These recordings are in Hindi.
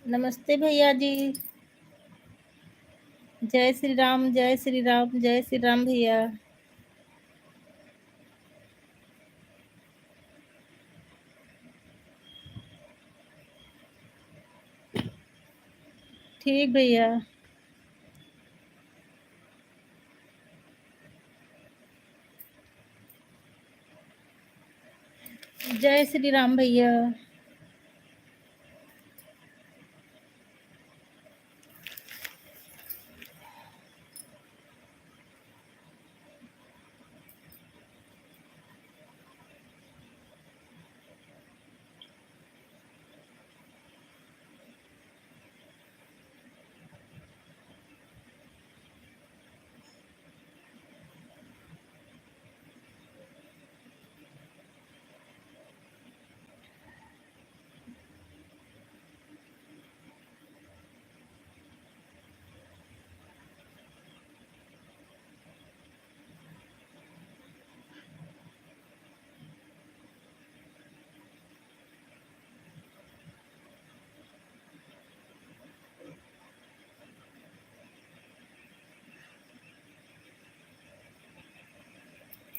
नमस्ते भैया जी। जय श्री राम, जय श्री राम, जय श्री राम भैया। ठीक भैया। जय श्री राम भैया।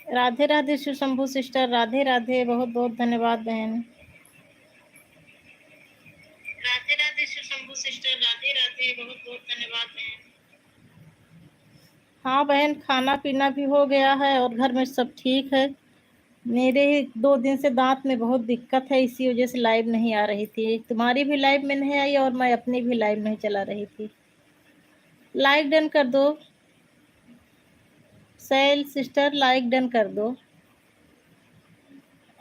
राधे राधे शिव शंभू सिस्टर, राधे राधे, बहुत बहुत धन्यवाद बहन। राधे राधे शिव शंभू सिस्टर, राधे राधे, बहुत बहुत धन्यवाद बहन। हाँ बहन, खाना पीना भी हो गया है और घर में सब ठीक है। मेरे 2 दिन से दांत में बहुत दिक्कत है, इसी वजह से लाइव नहीं आ रही थी। तुम्हारी भी लाइव में नहीं आई और मैं अपनी भी लाइव नहीं चला रही थी। लाइक डन कर दो सैल सिस्टर, लाइक डन कर दो।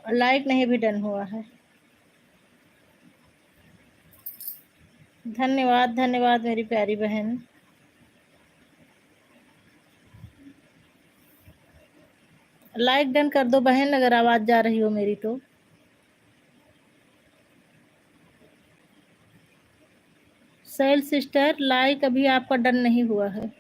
लाइक नहीं भी डन हुआ है। धन्यवाद धन्यवाद मेरी प्यारी बहन। लाइक डन कर दो बहन, अगर आवाज जा रही हो मेरी तो। सैल सिस्टर, लाइक अभी आपका डन नहीं हुआ है।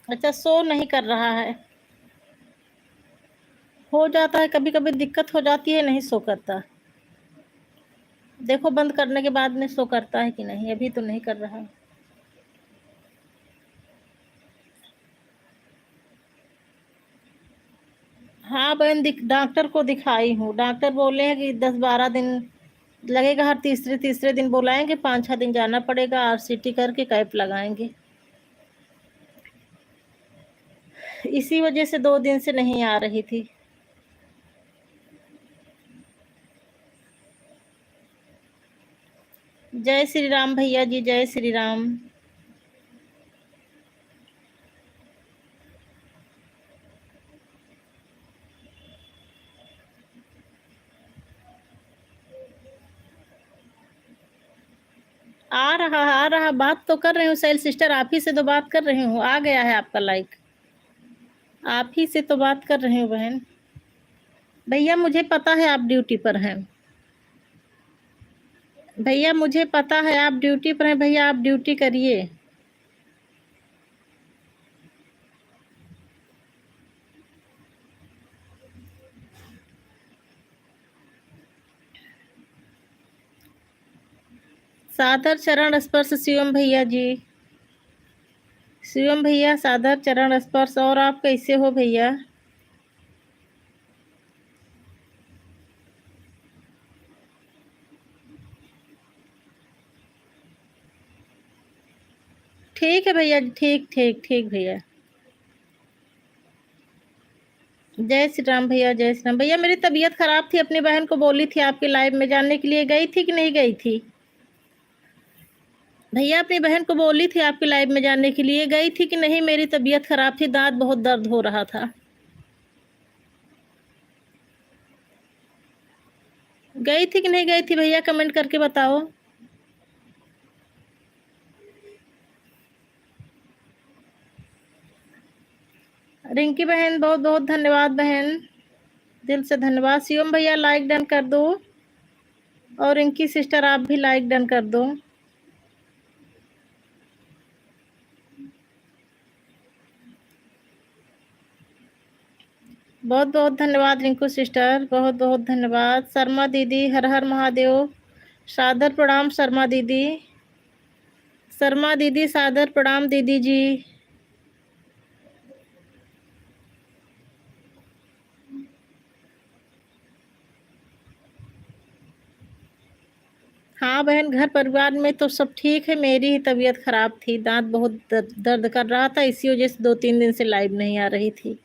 अच्छा, शो नहीं कर रहा है। हो जाता है, कभी कभी दिक्कत हो जाती है, नहीं शो करता। देखो बंद करने के बाद में शो करता है कि नहीं। अभी तो नहीं कर रहा। हाँ बहन, डॉक्टर को दिखाई हूँ। डॉक्टर बोले हैं कि 10-12 दिन लगेगा। हर तीसरे तीसरे दिन बुलाएंगे, 5-6 दिन जाना पड़ेगा। RCT करके कैप लगाएंगे। इसी वजह से 2 दिन से नहीं आ रही थी। जय श्री राम भैया जी, जय श्री राम। आ रहा, बात तो कर रही हूँ सैल सिस्टर, आप ही से तो बात कर रही हूँ। आ गया है आपका लाइक। आप ही से तो बात कर रही हूँ बहन। भैया मुझे पता है आप ड्यूटी पर हैं। भैया मुझे पता है आप ड्यूटी पर हैं। भैया आप ड्यूटी करिए। सादर चरण स्पर्श शिवम भैया जी। शिवम भैया सादर चरण स्पर्श। और आप कैसे हो भैया? ठीक है भैया, ठीक ठीक ठीक भैया। जय श्री राम भैया, जय श्री राम भैया। मेरी तबीयत खराब थी, अपनी बहन को बोली थी आपकी लाइव में जाने के लिए। गई थी कि नहीं गई थी? भैया अपनी बहन को बोली थी आपकी लाइव में जाने के लिए, गई थी कि नहीं? मेरी तबीयत खराब थी, दांत बहुत दर्द हो रहा था। गई थी कि नहीं गई थी भैया, कमेंट करके बताओ। रिंकी बहन बहुत बहुत धन्यवाद बहन, दिल से धन्यवाद। शिवम भैया लाइक डन कर दो, और रिंकी सिस्टर आप भी लाइक डन कर दो। बहुत बहुत धन्यवाद रिंकू सिस्टर, बहुत बहुत धन्यवाद। शर्मा दीदी हर हर महादेव, सादर प्रणाम शर्मा दीदी। शर्मा दीदी सादर प्रणाम दीदी जी। हाँ बहन, घर परिवार में तो सब ठीक है, मेरी ही तबीयत खराब थी, दांत बहुत दर्द कर रहा था, इसी वजह से 2-3 दिन से लाइव नहीं आ रही थी।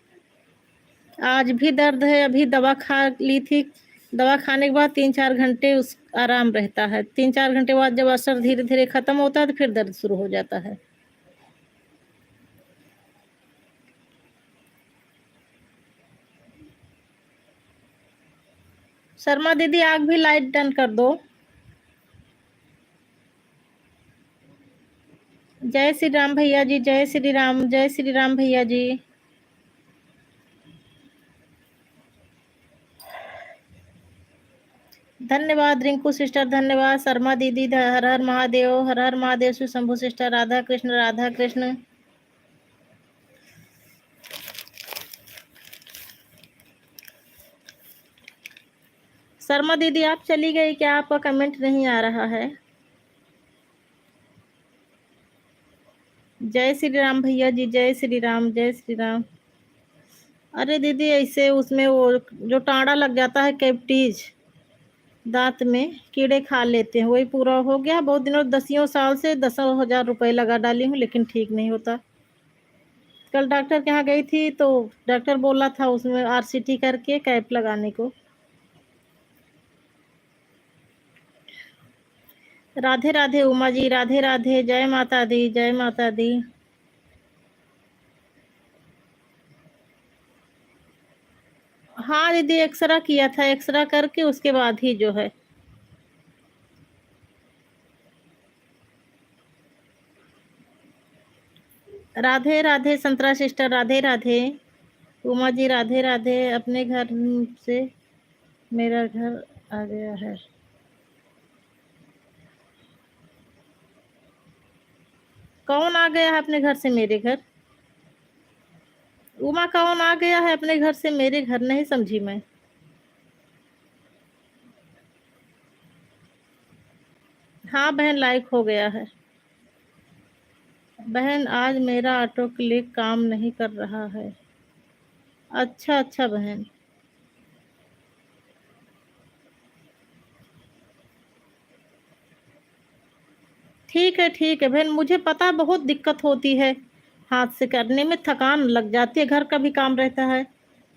आज भी दर्द है, अभी दवा खा ली थी। दवा खाने के बाद 3-4 घंटे उस आराम रहता है, 3-4 घंटे बाद जब असर धीरे धीरे खत्म होता है तो फिर दर्द शुरू हो जाता है। शर्मा दीदी आग भी लाइट डन कर दो। जय श्री राम भैया जी, जय श्री राम, जय श्री राम भैया जी। धन्यवाद रिंकू सिस्टर, धन्यवाद। शर्मा दीदी हर हर महादेव, हर हर महादेव। शिव शंभू सिस्टर राधा कृष्ण, राधा कृष्ण। शर्मा दीदी आप चली गई क्या? आपका कमेंट नहीं आ रहा है। जय श्री राम भैया जी, जय श्री राम, जय श्री राम। अरे दीदी ऐसे उसमें वो जो टाँड़ा लग जाता है, कैविटीज दांत में कीड़े खा लेते हैं, वही पूरा हो गया। बहुत दिनों 10 साल से 10,000 रुपए लगा डाली हूँ, लेकिन ठीक नहीं होता। कल डॉक्टर के यहाँ गई थी तो डॉक्टर बोला था उसमें आरसीटी करके कैप लगाने को। राधे राधे उमा जी, राधे राधे, जय माता दी, जय माता दी। हाँ दीदी एक्सरा किया था, एक्सरा करके उसके बाद ही जो है। राधे राधे संतरा सिस्टर, राधे राधे। उमा जी राधे राधे। अपने घर से मेरा घर आ गया है। कौन आ गया है अपने घर से मेरे घर? उमा कौन आ गया है अपने घर से मेरे घर? नहीं समझी मैं। हाँ बहन लाइक हो गया है। बहन आज मेरा ऑटो क्लिक काम नहीं कर रहा है। अच्छा अच्छा बहन। ठीक है बहन, मुझे पता बहुत दिक्कत होती है हाथ से करने में, थकान लग जाती है, घर का भी काम रहता है।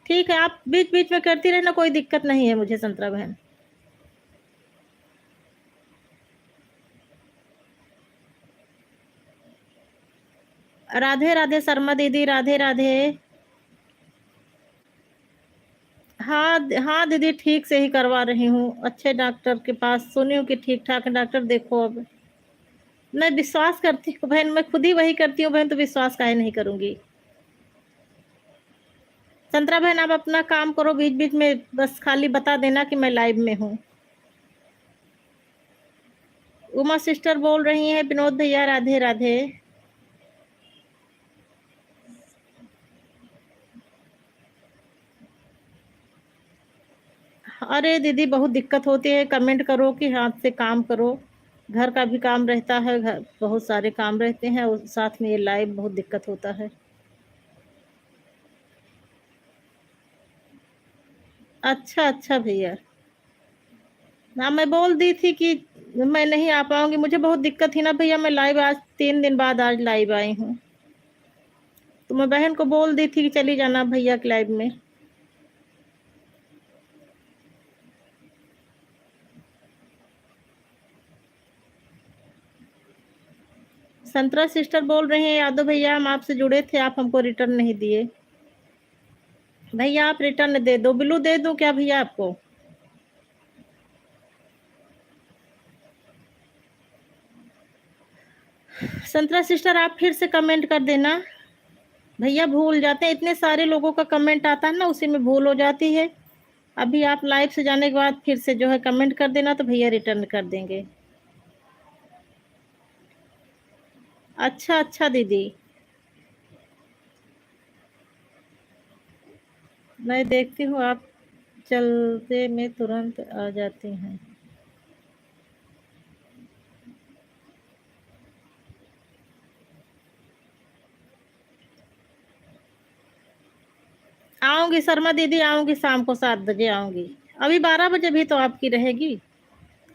ठीक है, आप बीच बीच में करती रहना, कोई दिक्कत नहीं है मुझे संतरा बहन। राधे राधे शर्मा दीदी, राधे राधे। हाँ हाँ दीदी ठीक से ही करवा रही हूँ, अच्छे डॉक्टर के पास, सुनी हूँ कि ठीक ठाक है डॉक्टर, देखो अब। मैं विश्वास करती हूँ बहन, मैं खुद ही वही करती हूँ बहन, तो विश्वास काहे नहीं करूंगी। संतरा बहन आप अपना काम करो, बीच बीच में बस खाली बता देना कि मैं लाइव में हूँ। उमा सिस्टर बोल रही हैं विनोद भैया राधे राधे। अरे दीदी बहुत दिक्कत होती है, कमेंट करो कि हाथ से काम करो, घर का भी काम रहता है, घर बहुत सारे काम रहते हैं, और साथ में ये लाइव बहुत दिक्कत होता है। अच्छा अच्छा भैया। ना मैं बोल दी थी कि मैं नहीं आ पाऊंगी, मुझे बहुत दिक्कत थी ना भैया, मैं लाइव आज 3 दिन बाद आज लाइव आई हूँ, तो मैं बहन को बोल दी थी कि चली जाना भैया के लाइव में। संतरा सिस्टर बोल रहे हैं यादव भैया हम आपसे जुड़े थे, आप हमको रिटर्न नहीं दिए। भैया आप रिटर्न दे दो, ब्लू दे दूं क्या भैया आपको? संतरा सिस्टर आप फिर से कमेंट कर देना। भैया भूल जाते हैं, इतने सारे लोगों का कमेंट आता है ना, उसी में भूल हो जाती है। अभी आप लाइव से जाने के बाद फिर से जो है कमेंट कर देना, तो भैया रिटर्न कर देंगे। अच्छा अच्छा दीदी, मैं देखती हूँ आप चलते में तुरंत आ जाती हैं। आऊंगी शर्मा दीदी, आऊंगी शाम को 7 बजे आऊंगी। अभी 12 बजे भी तो आपकी रहेगी।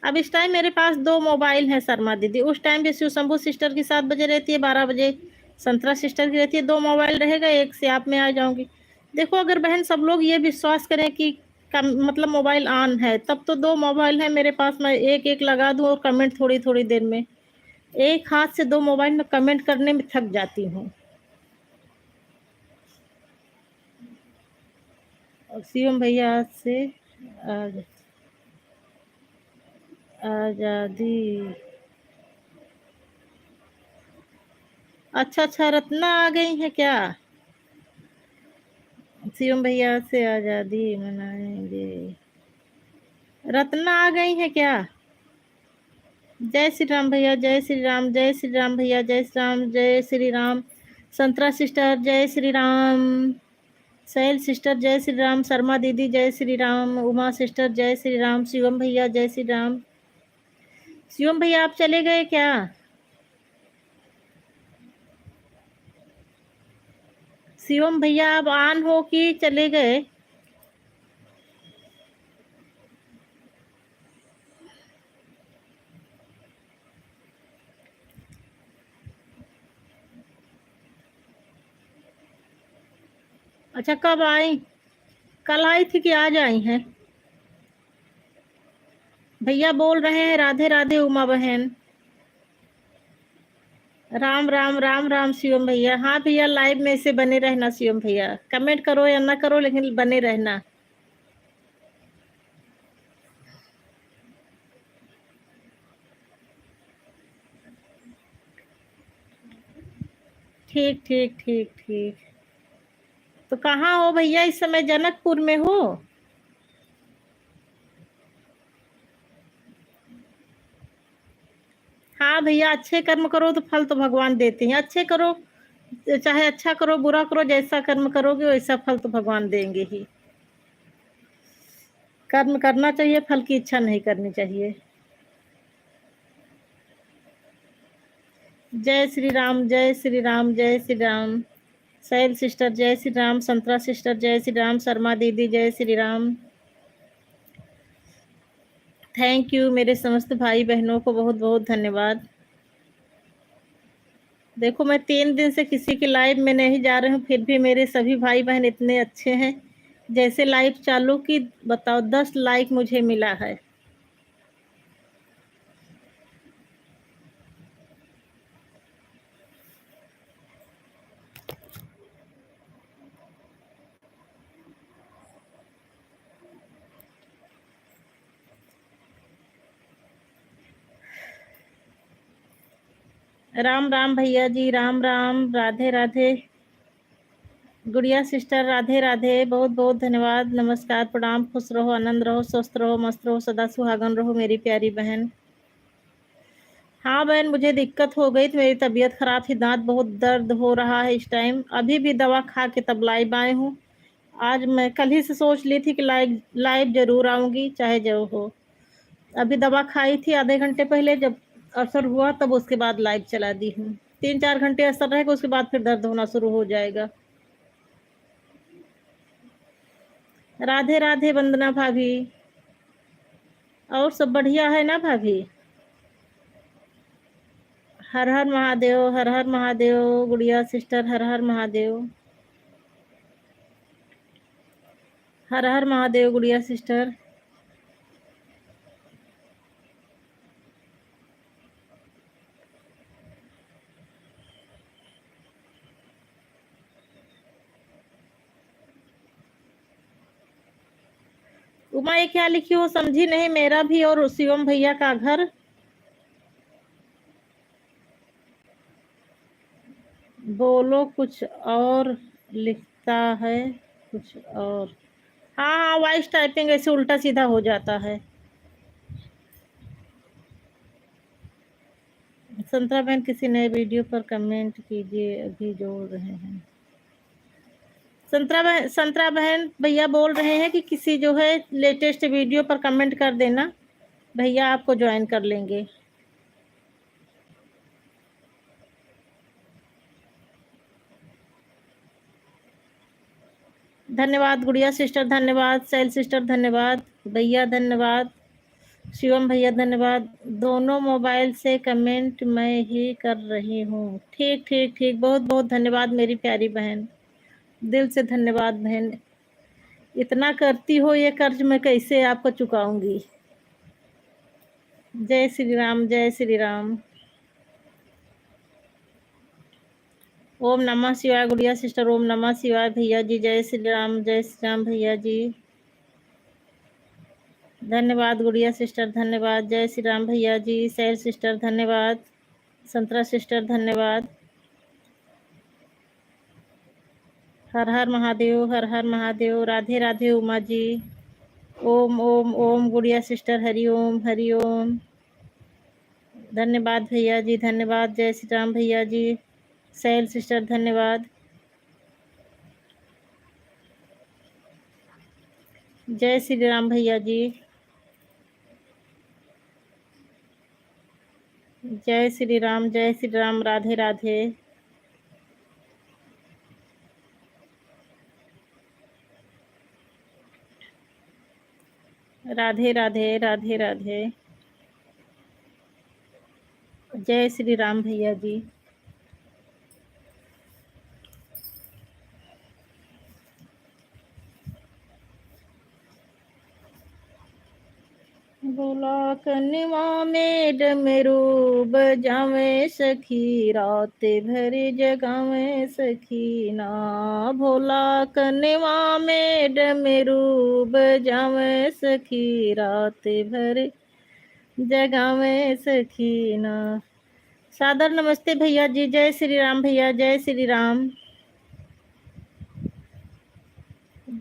अब इस टाइम मेरे पास 2 मोबाइल हैं शर्मा दीदी, उस टाइम भी शिव शंभू सिस्टर की 7 बजे रहती है, 12 बजे संतरा सिस्टर की रहती है। 2 मोबाइल रहेगा, एक से आप में आ जाऊंगी। देखो अगर बहन सब लोग ये विश्वास करें कि मतलब मोबाइल ऑन है, तब तो 2 मोबाइल है मेरे पास, मैं एक एक लगा दूं और कमेंट थोड़ी थोड़ी देर में। एक हाथ से 2 मोबाइल में कमेंट करने में थक जाती हूँ। और शिवम भैया से आज आजादी। अच्छा अच्छा, रत्ना आ गई है क्या? शिवम भैया से आजादी मनाएंगे। रत्ना आ गई है क्या? जय श्री राम भैया, जय श्री राम, जय श्री राम भैया, जय श्री राम, जय श्री राम। संतरा सिस्टर जय श्री राम। सैल सिस्टर जय श्री राम। शर्मा दीदी जय श्री राम। उमा सिस्टर जय श्री राम। शिवम भैया जय श्री राम। शिवम भैया आप चले गए क्या? शिवम भैया आप ऑन हो कि चले गए? अच्छा कब आई? कल आई थी कि आज आई हैं? भैया बोल रहे हैं राधे राधे उमा बहन। राम राम राम राम शिवम भैया। हाँ भैया लाइव में से बने रहना शिवम भैया, कमेंट करो या ना करो लेकिन बने रहना। ठीक ठीक ठीक ठीक। तो कहाँ हो भैया इस समय? जनकपुर में हो? हाँ भैया, अच्छे कर्म करो तो फल तो भगवान देते हैं। अच्छे करो, चाहे अच्छा करो बुरा करो, जैसा कर्म करोगे वैसा फल तो भगवान देंगे ही। कर्म करना चाहिए, फल की इच्छा नहीं करनी चाहिए। जय श्री राम, जय श्री राम, जय श्री राम। सैल सिस्टर जय श्री राम। संतरा सिस्टर जय श्री राम। शर्मा दीदी जय श्री राम। थैंक यू, मेरे समस्त भाई बहनों को बहुत बहुत धन्यवाद। देखो मैं 3 दिन से किसी के लाइव में नहीं जा रही हूँ, फिर भी मेरे सभी भाई बहन इतने अच्छे हैं। जैसे लाइव चालू की बताओ 10 लाइक मुझे मिला है। राम राम भैया जी, राम राम, राधे राधे। गुड़िया सिस्टर राधे राधे, बहुत बहुत धन्यवाद, नमस्कार प्रणाम, खुश रहो, आनंद रहो, स्वस्थ रहो, मस्त रहो, सदा सुहागन रहो मेरी प्यारी बहन। हाँ बहन, मुझे दिक्कत हो गई थी, मेरी तबीयत खराब थी, दांत बहुत दर्द हो रहा है इस टाइम। अभी भी दवा खा के तब लाइव आए हूँ। आज मैं कल ही से सोच ली थी कि लाइव लाइव जरूर आऊंगी चाहे जो हो। अभी दवा खाई थी आधे घंटे पहले, जब असर हुआ तब उसके बाद लाइव चला दी हूँ। 3-4 घंटे असर रहेगा, उसके बाद फिर दर्द होना शुरू हो जाएगा। राधे राधे वंदना भाभी। और सब बढ़िया है ना भाभी? हर हर महादेव, हर हर महादेव। गुड़िया सिस्टर हर हर महादेव। हर हर महादेव गुड़िया सिस्टर। उमा ये क्या लिखी हो समझी नहीं। मेरा भी और शिवम भैया का घर। बोलो कुछ और लिखता है कुछ और। हाँ हाँ, वॉइस टाइपिंग ऐसे उल्टा सीधा हो जाता है। संतरा बहन किसी नए वीडियो पर कमेंट कीजिए, अभी जोड़ रहे हैं। संतरा बहन भैया बोल रहे हैं कि किसी जो है लेटेस्ट वीडियो पर कमेंट कर देना, भैया आपको ज्वाइन कर लेंगे। धन्यवाद गुड़िया सिस्टर, धन्यवाद सैल सिस्टर, धन्यवाद भैया, धन्यवाद शिवम भैया, धन्यवाद। दोनों मोबाइल से कमेंट मैं ही कर रही हूँ। ठीक ठीक ठीक, बहुत बहुत धन्यवाद मेरी प्यारी बहन, दिल से धन्यवाद बहन। इतना करती हो, ये कर्ज मैं कैसे आपको चुकाऊंगी। जय श्री राम, जय श्री राम। ओम नमः शिवाय गुड़िया सिस्टर, ओम नमः शिवाय भैया जी, जय श्री राम, जय श्री राम भैया जी। धन्यवाद गुड़िया सिस्टर, धन्यवाद, जय श्री राम भैया जी। सैल सिस्टर धन्यवाद, संतरा सिस्टर धन्यवाद। हर हर महादेव, हर हर महादेव। राधे राधे उमा जी। ओम ओम ओम गुड़िया सिस्टर, हरि ओम हरि ओम। धन्यवाद भैया जी, धन्यवाद, जय श्री राम भैया जी। सैल सिस्टर धन्यवाद। जय श्री राम भैया जी, जय श्री राम, जय श्री राम। राधे राधे। राधे राधे, राधे राधे। जय श्री राम भैया जी। बोला कनवा में डमरू बजावे सखी, रात भर जगावे सखी ना। भोला कनवा में डमरू बजावे सखी, रात भर जगावे सखी ना। सादर नमस्ते भैया जी, जय श्री राम भैया, जय श्री राम,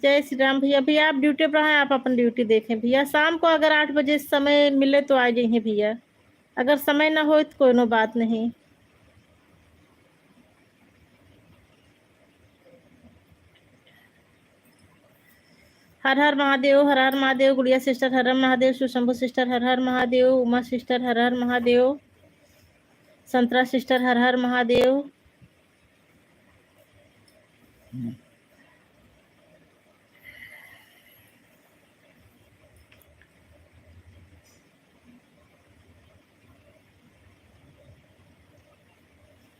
जय श्री राम भैया। भैया आप ड्यूटी पर हैं, आप अपन ड्यूटी देखें भैया। शाम को अगर 8 बजे समय मिले तो आ जाइए भैया, अगर समय ना हो तो कोई नो बात नहीं। हर हर महादेव, हर हर महादेव गुड़िया सिस्टर, हर हर महादेव। सुशंभु सिस्टर हर हर महादेव। उमा सिस्टर हर हर महादेव। संतरा सिस्टर हर हर महादेव।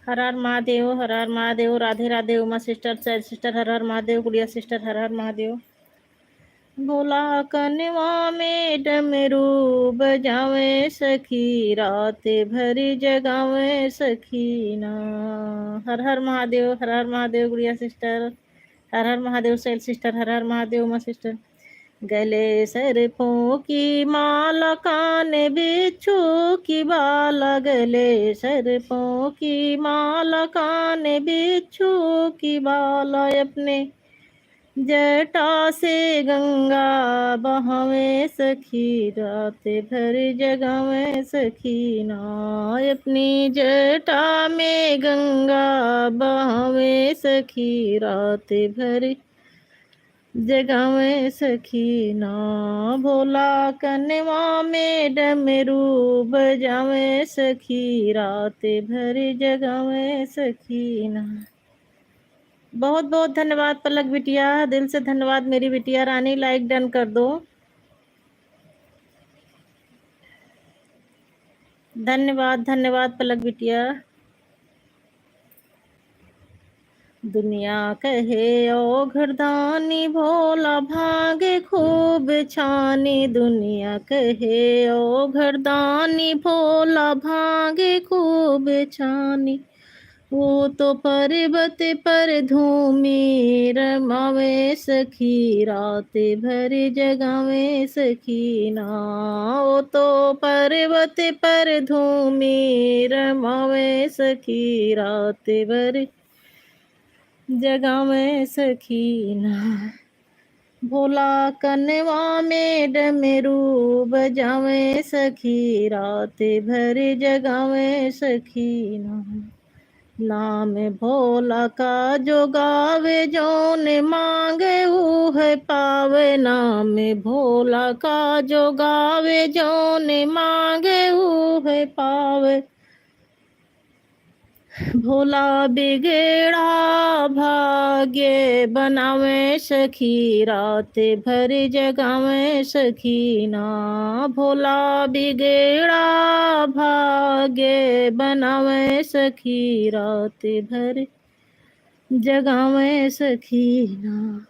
हर हर महादेव, हर हर महादेव। राधे राधे उमा सिस्टर, सैल सिस्टर हर हर महादेव। गुड़िया सिस्टर हर हर महादेव। भोला कनवा में डमरू बजावे सखी, रात भर जगावे सखी ना। हर हर महादेव, हर हर महादेव गुड़िया सिस्टर, हर हर महादेव। सैल सिस्टर हर हर महादेव। उमा सिस्टर। गले सरफों की माला, कान बिच्छू की बाला, गले सरफों की माला, कान बिच्छू की बाला। अपने जटा से गंगा बहावे सखी, रात भर जगावे सखी ना। अपनी जटा में गंगा बहावे सखी, रात भर जगावे सखी ना। भोला कनवा में डमरू बजावे सखी, रात भर जगावे सखी ना। बहुत बहुत धन्यवाद पलक बिटिया, दिल से धन्यवाद मेरी बिटिया रानी। लाइक डन कर दो। धन्यवाद धन्यवाद पलक बिटिया। दुनिया कहे ओ घरदानी, भोला भागे खूब छानी। दुनिया कहे ओ घरदानी, भोला भागे खूब छानी। वो तो पर्वत पर धूमी रमावे सखी, रात भर जगावे सखी ना। वो तो पर्वत पर धूमी रमावे सखी, रात भर जगावे सखीना। भोला कनवा में डमरू बजावे सखी, रात भर जगावे सखीना। नाम भोला का जो गावे, जौन मांगे ऊह पावे। नाम भोला का जो गावे, जौन मांगे ऊह पावे। भोला बिगड़ा भाग्य बनावे सखी, रात भर जगावे सखीना। भोला बिगड़ा भाग्य बनावे सखी, रात भर जगावे सखीना।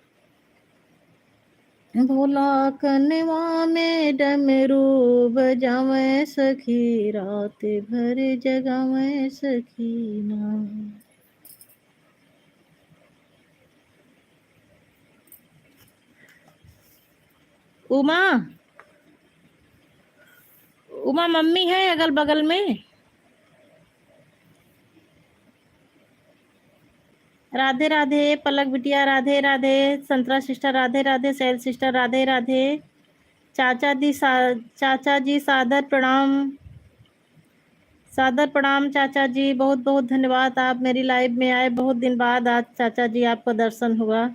भोला कनवा में डमरू बजावे सखी, रात भर जगावे सखीना। उमा, उमा मम्मी है अगल बगल में? राधे राधे पलक बिटिया, राधे राधे संतरा सिस्टर, राधे राधे सैल सिस्टर, राधे राधे चाचा जी सादर प्रणाम, सादर प्रणाम चाचा जी। बहुत बहुत धन्यवाद, आप मेरी लाइव में आए बहुत दिन बाद। आज चाचा जी आपका दर्शन हुआ।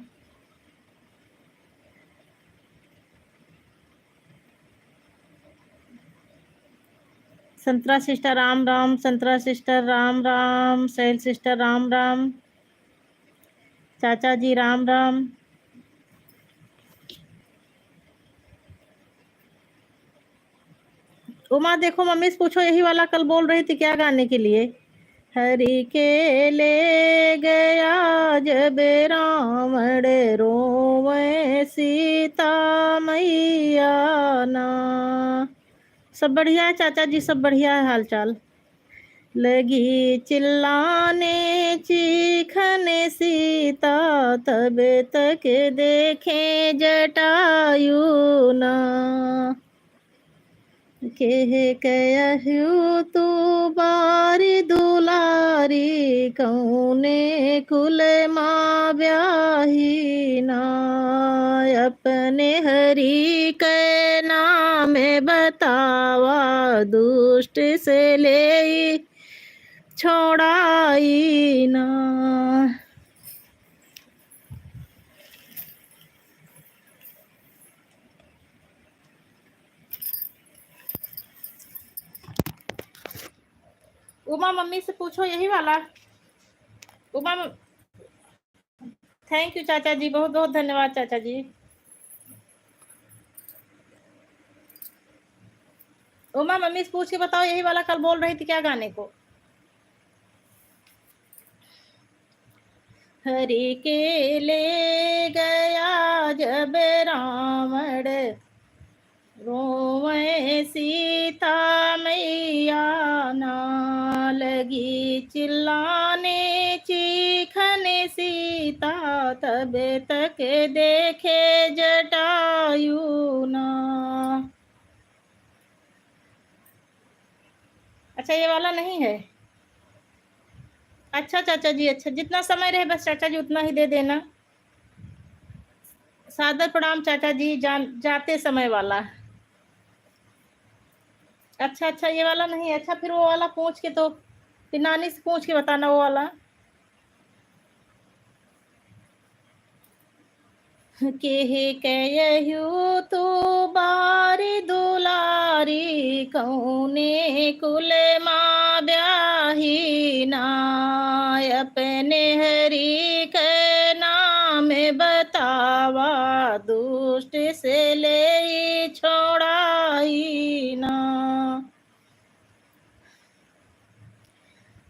संतरा sister Ram Ram, Santra sister Ram Ram, Sail sister Ram Ram, चाचा जी राम राम। उमा देखो मम्मी से पूछो, यही वाला कल बोल रही थी क्या गाने के लिए? हरि के ले गया जब रावण, रोवे सीता मैया ना। सब बढ़िया है चाचा जी, सब बढ़िया है हाल चाल। लगी चिल्लाने चीखने सीता, तब तक देखे जटायु ना। कहू तू बारी दुलारी, कौने कुल माँ ब्याही ना। अपने हरि के नाम बतावा, दुष्ट से ले छोड़ाई ना। उमा मम्मी से पूछो यही वाला। उमा, थैंक यू चाचा जी, बहुत बहुत धन्यवाद चाचा जी। उमा मम्मी से पूछ के बताओ, यही वाला कल बोल रही थी क्या गाने को? हरि के ले गया जब रावण, रोवे सीता मैया ना। लगी चिल्लाने चीखने सीता, तब तक देखे जटायु ना। अच्छा ये वाला नहीं है? अच्छा चाचा जी, अच्छा जितना समय रहे बस चाचा जी उतना ही दे देना। सादर प्रणाम चाचा जी, जाते समय वाला। अच्छा अच्छा ये वाला नहीं। अच्छा फिर वो वाला पूछ के, तो फिर नानी से पूछ के बताना वो वाला। के कहू तो बारी दुलारी, कौने कुल माँ ब्याही ना। अपने हरि के नाम बतावा, दुष्ट से ले छोड़ाई ना।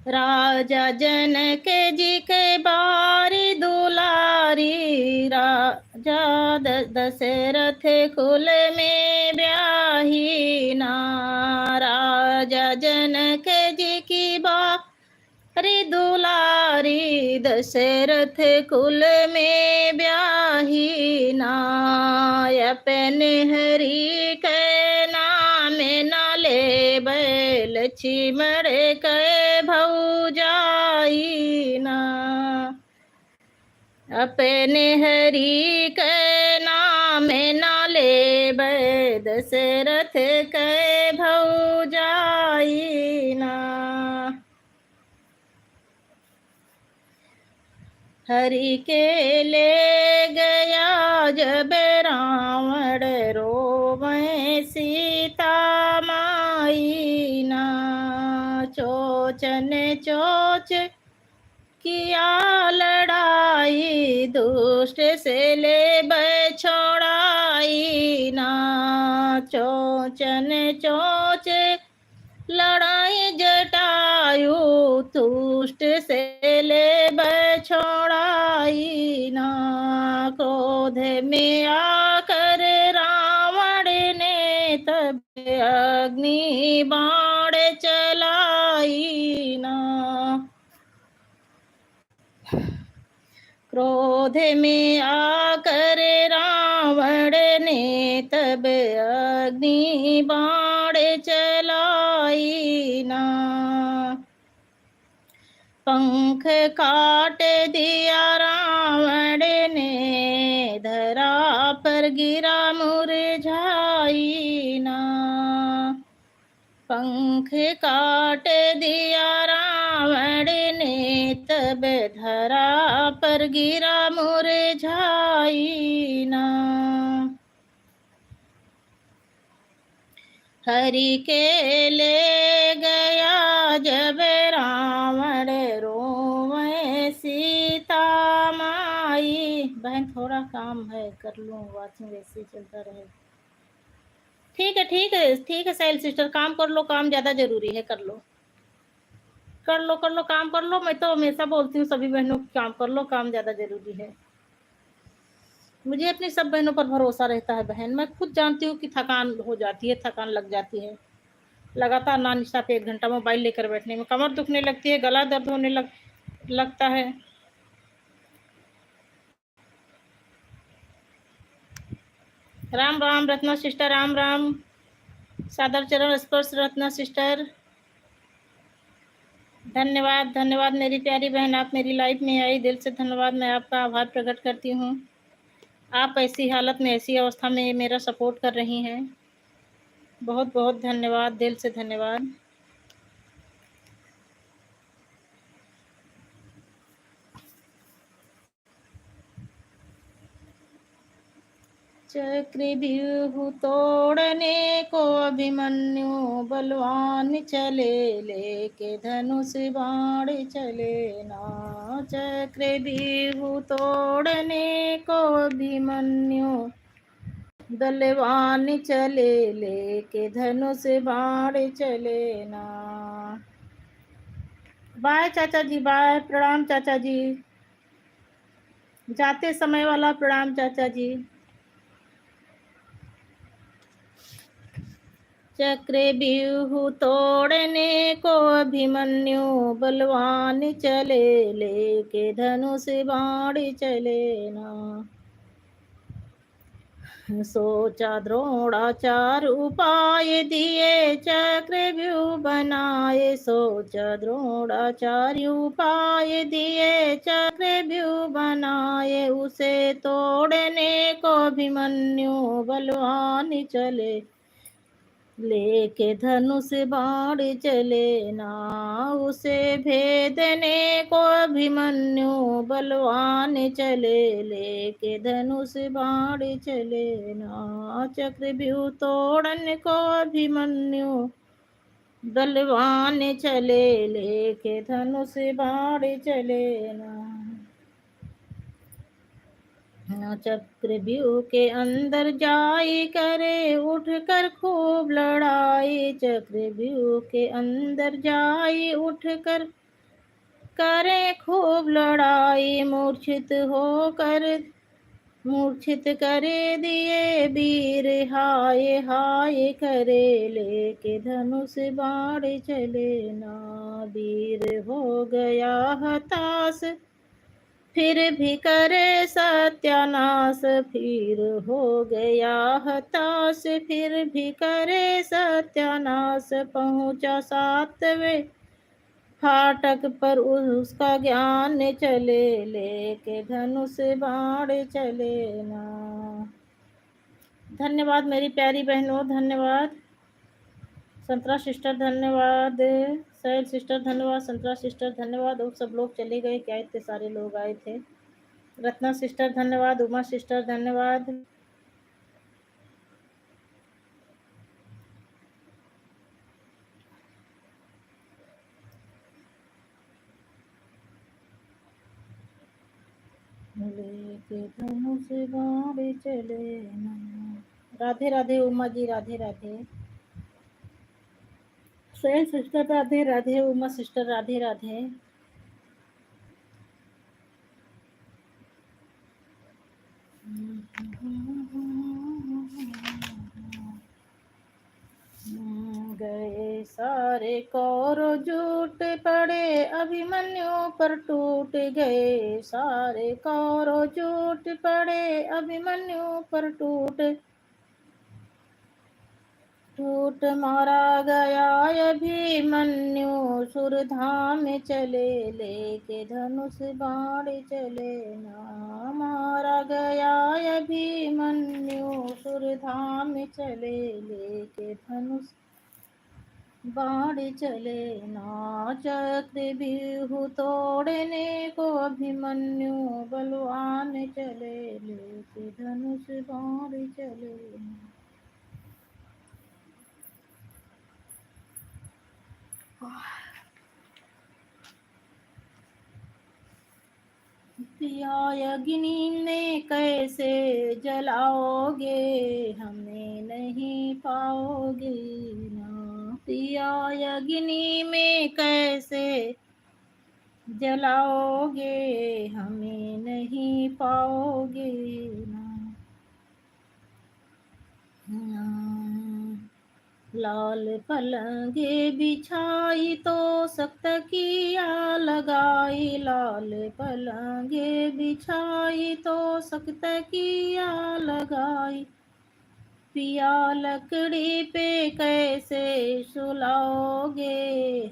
राजा जनक जी के बारी दुलारी, राजा दशरथ कुल में ब्याही ना। राजा जनक जी की बारी दुलारी, दशरथ कुल में ब्याही ना। अपने हरि के नाम न ले लक्ष्मण के भौजाई ना। अपने हरि के नाम ना ले दशरथ के भौ जाई ना। हरि के ले गया जब रावण रोवे सीता माई ना। चोचन चोच किया लड़ाई दुष्ट से ले बछोड़ाई ना। चोचन चोच लड़ाई जटायु तुष्ट से ले बछोड़ाई ना। क्रोध में आकर रावण ने तब अग्नि बाण चलाई ना। क्रोध में आकर रावण ने तब अग्नि बाण चलाई ना। पंख काट दिया रावण ने धरा पर गिरा मुरझाई ना। पंख काट दिया रावण ने तब धरा पर गिरा मुरझाई ना। हरि के ले गया जब रावण रोवे सीता माई। बहन थोड़ा काम है कर लूँ, वाचिंग वैसे चलता रहे। ठीक है ठीक है ठीक है साहिल सिस्टर, काम कर लो, काम ज्यादा जरूरी है, कर लो कर लो कर लो काम कर लो। मैं तो हमेशा बोलती हूँ सभी बहनों को काम कर लो, काम ज्यादा जरूरी है। मुझे अपनी सब बहनों पर भरोसा रहता है बहन। मैं खुद जानती हूँ कि थकान हो जाती है, थकान लग जाती है लगातार ना निशा पे 1 घंटा मोबाइल लेकर बैठने में। कमर दुखने लगती है, गला दर्द होने लगता है। राम राम रत्ना सिस्टर, राम राम। सादर चरण स्पर्श रत्ना सिस्टर, धन्यवाद धन्यवाद मेरी प्यारी बहन, आप मेरी लाइफ में आई, दिल से धन्यवाद। मैं आपका आभार प्रकट करती हूँ। आप ऐसी हालत में, ऐसी अवस्था में मेरा सपोर्ट कर रही हैं। बहुत बहुत धन्यवाद, दिल से धन्यवाद। चक्रव्यूह तोड़ने को अभिमन्यु बलवान चले, लेके धनुष बाण चले ना। चक्रव्यूह तोड़ने को अभिमन्यु बलवान चले, लेके धनुष बाण चले ना। बाय चाचा जी, बाय, प्रणाम चाचा जी, जाते समय वाला प्रणाम चाचा जी। चक्रव्यूह तोड़ने को अभिमन्यु बलवान चले, लेके धनुष बाण चले ना। सोचा द्रोणाचार्य उपाय दिए चक्रव्यूह बनाए। सोचा द्रोणाचार्य उपाय दिए चक्रव्यूह बनाए। उसे तोड़ने को अभिमन्यु बलवान चले, लेके धनुष बाण चले ना। उसे भेदने को अभिमन्यु बलवान चले, लेके धनुष बाण चले ना। चक्रव्यूह तोड़न को अभिमन्यु बलवान चले, लेके धनुष बाण चले ना। चक्रव्यूह के अंदर जाई करे उठ कर खूब लड़ाई। चक्रव्यूह के अंदर जाई उठ कर करे खूब लड़ाई। मूर्छित करे दिए वीर हाय हाय करे, लेके धनुष बाण चले ना। वीर हो गया हताश फिर भी करे सत्यानाश। फिर हो गया हताश फिर भी करे सत्यानाश। फाटक पर उसका ज्ञान चले, लेके धनुष बाण चले ना। धन्यवाद मेरी प्यारी बहनों, धन्यवाद। संतरा सिस्टर धन्यवाद, सैल सिस्टर धन्यवाद, संतरा सिस्टर धन्यवाद। और सब लोग चले गए क्या, इतने सारे लोग आए थे। रत्ना सिस्टर धन्यवाद, उमा सिस्टर धन्यवाद। लेके धनुष बाण चले ना। राधे राधे उमा जी, राधे राधे। Sail sister Radhe Radhe, Uma sister Radhe Radhe. गए सारे कौरव जुट पड़े, अभिमन्यु पर टूट गए। सारे कौरव जुट पड़े, अभिमन्यु पर टूट मारा गया। अभिमन्यु सुरधाम चले, लेके धनुष बाण चले ना। मारा गया अभिमन्यु सुरधाम चले, लेके धनुष बाण चले ना। चक्रव्यूह तोड़ने को अभिमन्यु बलवान चले, लेके धनुष बाण चले ना। पिया अग्नि में कैसे जलाओगे, हमें नहीं पाओगे ना। पिया अग्नि में कैसे जलाओगे, हमें नहीं पाओगे ना। लाल पलंगे बिछाई तो सख्त किया लगाई। लाल पलंगे बिछाई तो सख्त किया लगाई। पिया लकड़ी पे कैसे सुलाओगे,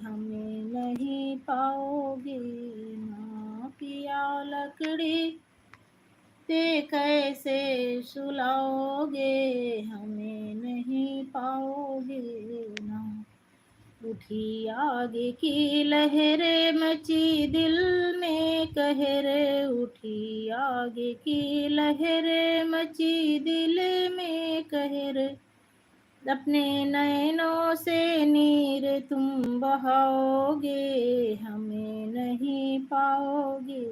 हमें नहीं पाओगे ना। पिया लकड़ी पे कैसे सुलाओगे, हमें नहीं पाओगे ना। उठी आगे की लहरें मची दिल में कहर। उठी आगे की लहरें मची दिल में कहर। अपने नैनों से नीर तुम बहाओगे, हमें नहीं पाओगे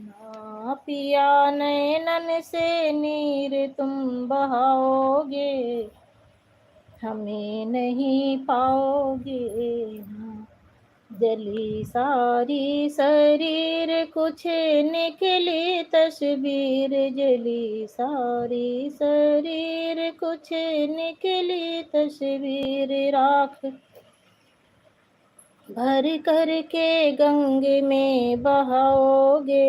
ना। पिया नैनन से नीर तुम बहाओगे, हमें नहीं पाओगे ना। जली सारी शरीर कुछ निकली तस्वीर। जली सारी शरीर कुछ निकली तस्वीर। राख भर करके गंगे में बहाओगे,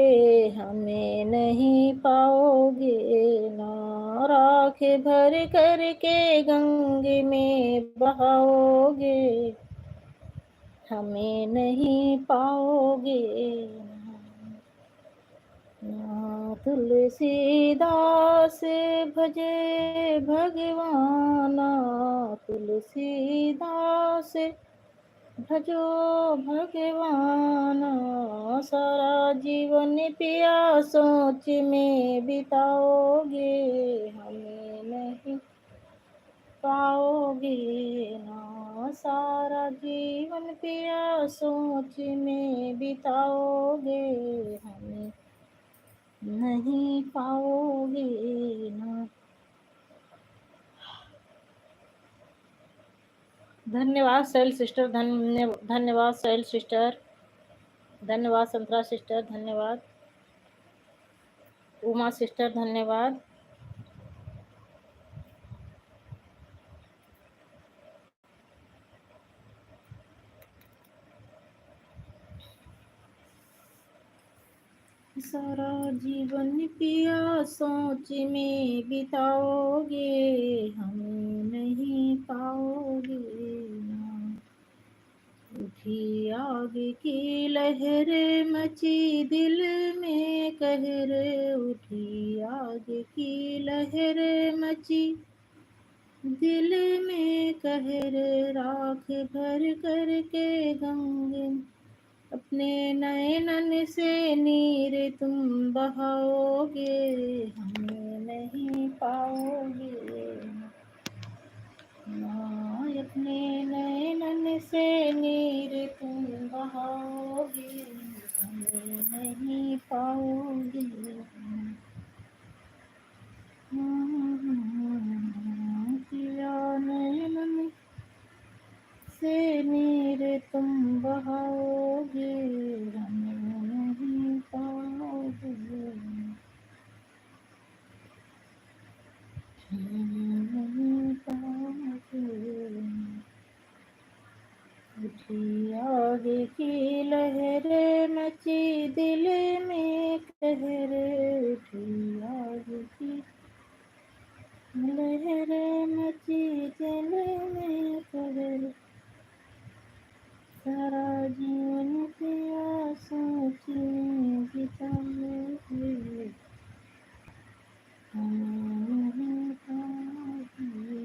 हमें नहीं पाओगे ना। राख भर करके गंगे में बहाओगे, हमें नहीं पाओगे ना। तुलसीदास भजे भगवाना, तुलसीदास भजो भगवाना। सारा जीवन पिया सोच में बिताओगे, हमें नहीं पाओगे ना। सारा जीवन पिया सोच में बिताओगे, हमें नहीं पाओगे ना। धन्यवाद सैल सिस्टर, धन्यवाद सैल सिस्टर, धन्यवाद संतरा सिस्टर, धन्यवाद उमा सिस्टर, धन्यवाद। सारा जीवन पिया सोच में बिताओगे, हमें नहीं पाओगे ना। उठी आग की लहर मची दिल में कहर, उठी आग की लहर मची दिल में कहर, राख भर करके गंगे अपने नयनन से नीर तुम बहाओगे, हमें नहीं पाओगे ना, अपने नयनन से नीर तुम बहाओगे, हमें नहीं पाओगे। पिया नयनन से नीर तुम बहाओगे, हमें नहीं पाओगे, नहीं पाओगे। उठी आग की लहर मची दिल में कहर, उठी आग की लहर मची दिल में कहर, सारा जीवन प्यासों की बिताओगे, हमें नहीं पाओगे।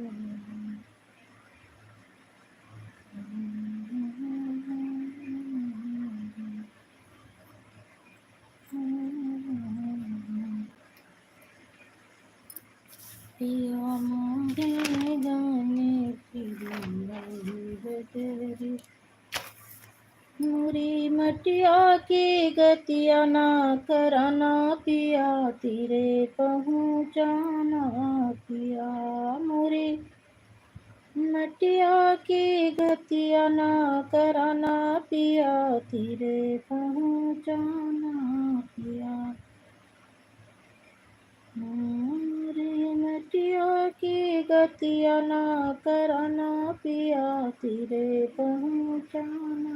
पिया मोरे जाने तेरी मुरी मटिया की गतिया ना कराना पिया, तेरे पहुँचाना पिया, मुरी मटिया की गतिया ना कराना पिया, तेरे पहुँचाना पिया, मुरी मटिया की गतिया ना कराना पिया, तेरे पहुँचाना।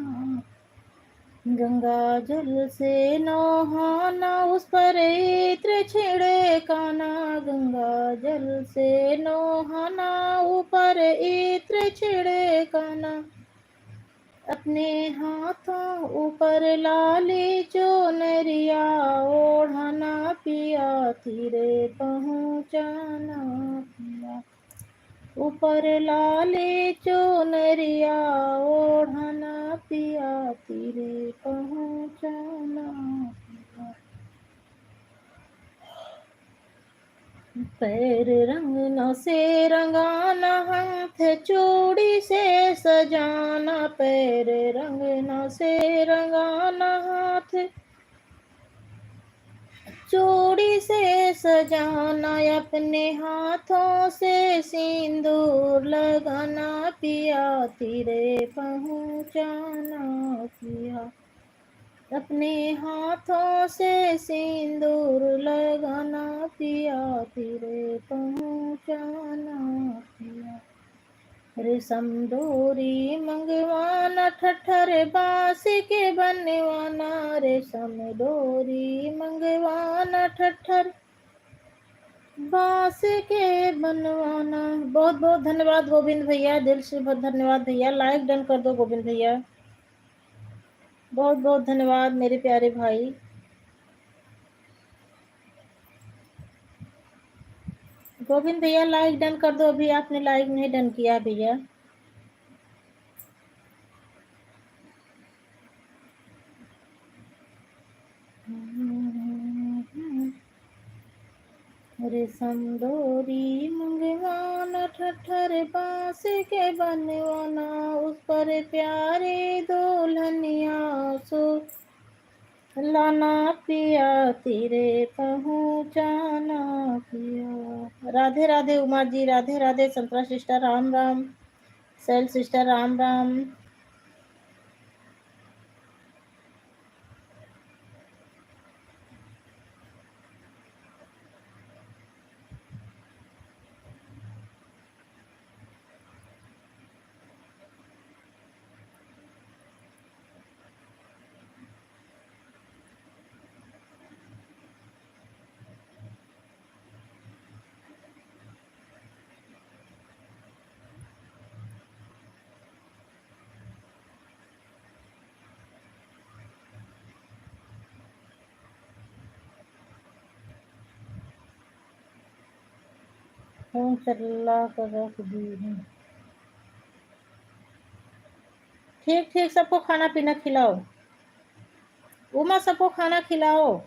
गंगा जल से नहाना उस पर इत्र छिड़काना, गंगा जल से नहाना ऊपर इत्र छिड़काना, अपने हाथों ऊपर लाली चुनरिया ओढ़ाना पिया, तेरे पहुँचाना पिया, ऊपर लाली चुनरिया ओढ़ाना पिया, तेरे पहुँचाना पिया। पैर रंगना से रंगाना, हाथ चूड़ी से सजाना, पैर रंगना से रंगाना, हाथ चूड़ी से सजाना, अपने हाथों से सिंदूर लगाना पिया, तेरे पहुँचाना पिया, अपने हाथों से सिंदूर लगाना पिया, तेरे पहुँचाना पिया। रेशम डोरी मंगवाना, ठठर बांस के बनवाना, रेशम डोरी मंगवाना, ठठर बांस के बनवाना। बहुत बहुत धन्यवाद गोविंद भैया, दिल से बहुत धन्यवाद भैया, लाइक डन कर दो गोविंद भैया, बहुत बहुत धन्यवाद मेरे प्यारे भाई। गोविंद भैया लाइक डन कर दो, अभी आपने लाइक नहीं डन किया भैया। रेशम डोरी मंगवाना, ठठर बांस के बनवाना, उस पर प्यारे दुल्हनिया सो लाना पिया, तेरे पहुँचाना पिया। Radhe Radhe Uma ji, Radhe Radhe Santra sister, Ram Ram Sail sister, Ram Ram. Phone चला कर रख दी हूँ। ठीक ठीक, सबको खाना पीना खिलाओ। उमा, सबको खाना खिलाओ।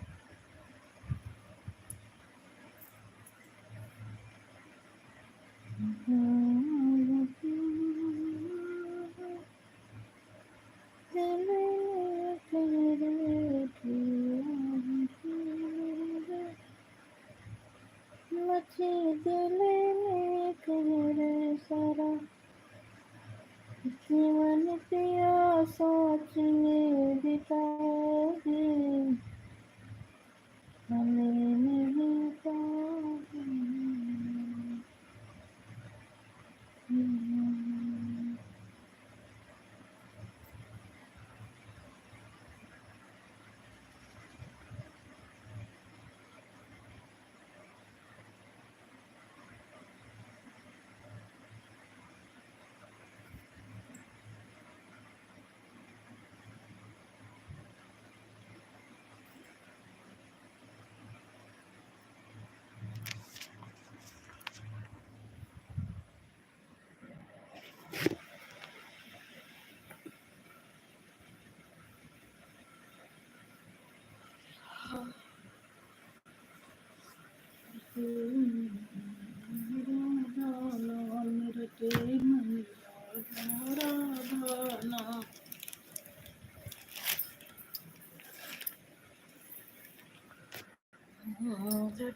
सारा जीवन पिया सोच में बिता दे, हमें नहीं पाए।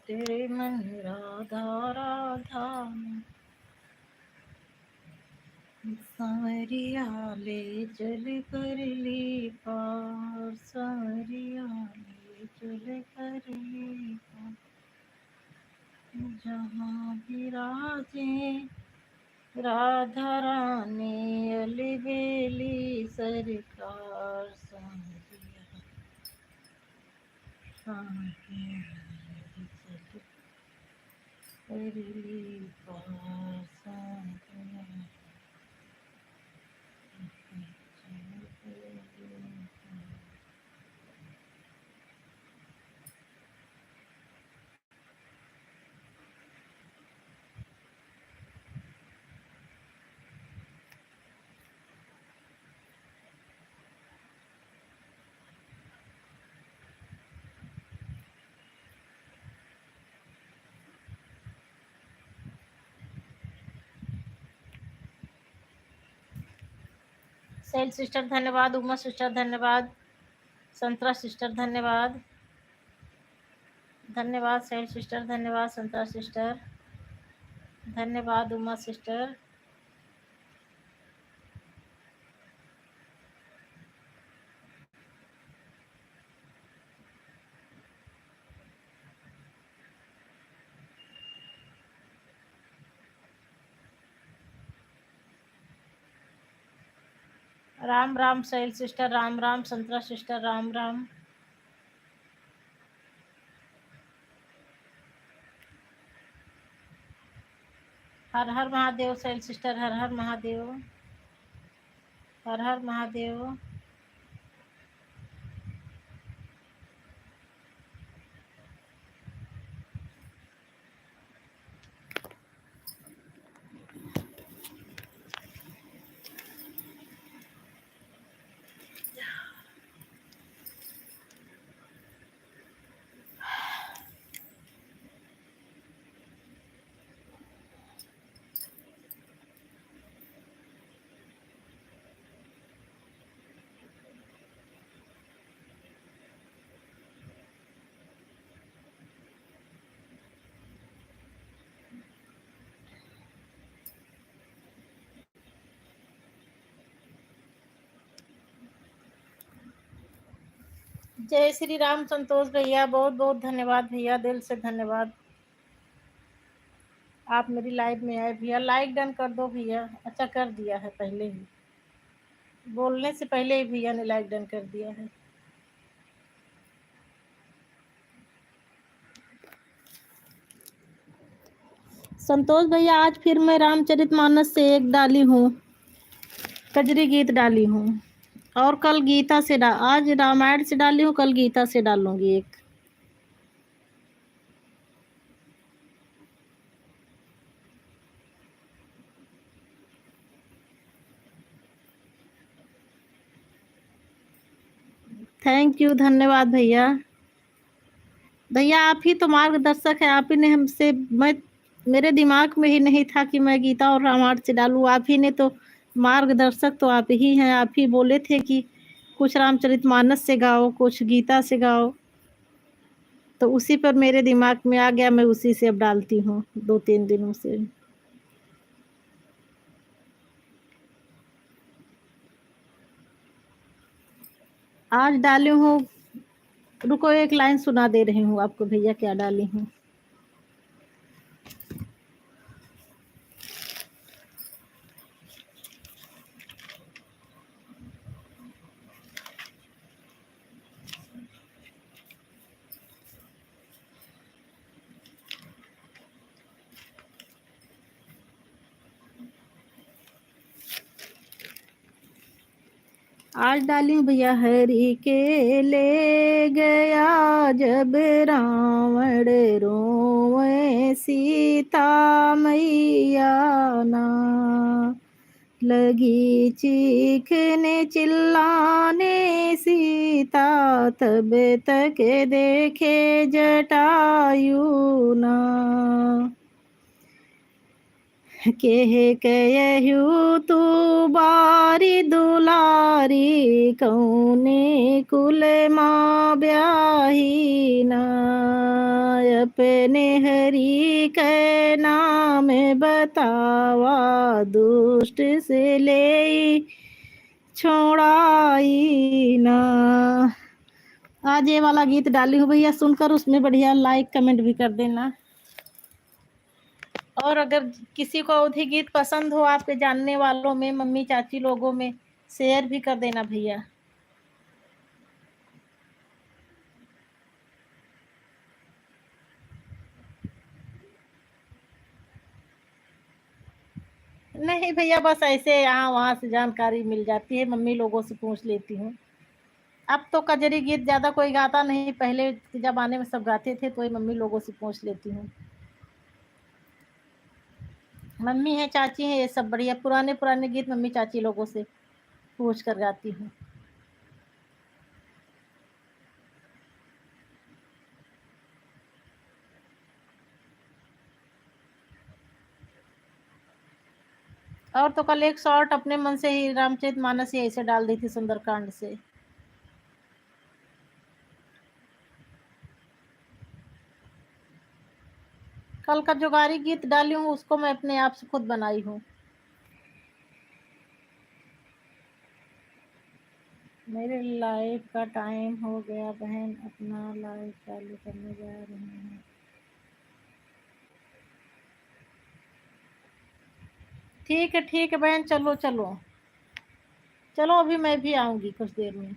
तेरे मन राधा राधा सांवरिया ले चल कर ली पार, सांवरिया ले चल कर ली पार, जहाँ विराजे राधा रानी अलबेली सरकार, सांवरिया सांवरिया ले चल कर ली पार, सांवरिया सेल सिस्टर धन्यवाद, उमा सिस्टर धन्यवाद, संतरा सिस्टर धन्यवाद, धन्यवाद सेल सिस्टर, धन्यवाद संतरा सिस्टर, धन्यवाद Uma sister. Ram Ram Sel sister, Ram Ram Santra sister, Ram Ram. Har हर महादेव सेल सिस्टर, हर हर महादेव, हर हर महादेव। जय श्री राम संतोष भैया, बहुत बहुत धन्यवाद भैया, दिल से धन्यवाद। आप मेरी लाइव में आए भैया, लाइक डन कर दो भैया। अच्छा कर दिया है, पहले ही बोलने से पहले ही भैया ने लाइक डन कर दिया है। संतोष भैया, आज फिर मैं रामचरितमानस से एक डाली हूँ, कजरी गीत डाली हूँ, और कल गीता से आज रामायण से डाली हूँ, कल गीता से डालूंगी एक। थैंक यू, धन्यवाद भैया। भैया आप ही तो मार्गदर्शक हैं, आप ही ने हमसे मैं मेरे दिमाग में ही नहीं था कि मैं गीता और रामायण से डालूँ। आप ही ने तो मार्गदर्शक तो आप ही हैं। आप ही बोले थे कि कुछ रामचरितमानस से गाओ, कुछ गीता से गाओ, तो उसी पर मेरे दिमाग में आ गया, मैं उसी से अब डालती हूँ 2-3 दिनों से। आज डाली हूँ, रुको एक लाइन सुना दे रही हूँ आपको भैया क्या डाली हूँ। आज डाली हूँ भैया, हरि के ले गया जब रावण रोवे सीता मैया ना, लगी चीखने चिल्लाने सीता, तब तक देखे जटायु ना, कह कहू तू बारी दुलारी, कौने कुल माँ ब्याही ना, अपने हरि के नाम बतावा, दुष्ट से ले छोड़ाई ना। आज ये वाला गीत डाली हूँ भैया, सुनकर उसमें बढ़िया लाइक कमेंट भी कर देना। और अगर किसी को अवधी गीत पसंद हो आपके जानने वालों में, मम्मी चाची लोगों में, शेयर भी कर देना भैया। नहीं भैया, बस ऐसे यहाँ वहाँ से जानकारी मिल जाती है, मम्मी लोगों से पूछ लेती हूँ। अब तो कजरी गीत ज्यादा कोई गाता नहीं, पहले के जमाने में सब गाते थे, तो ये मम्मी लोगों से पूछ लेती हूँ। मम्मी है, चाची है, ये सब बढ़िया पुराने पुराने गीत मम्मी चाची लोगों से पूछ कर गाती हूँ। और तो कल एक शॉर्ट अपने मन से ही रामचरितमानस ही ऐसे डाल दी थी सुंदरकांड से। कल का जो गारी गीत डाली हूँ उसको मैं अपने आप से खुद बनाई हूँ। मेरे लाइव का टाइम हो गया बहन, अपना लाइव चालू करने जा रहे हैं। ठीक है बहन, चलो चलो चलो, अभी मैं भी आऊंगी कुछ देर में।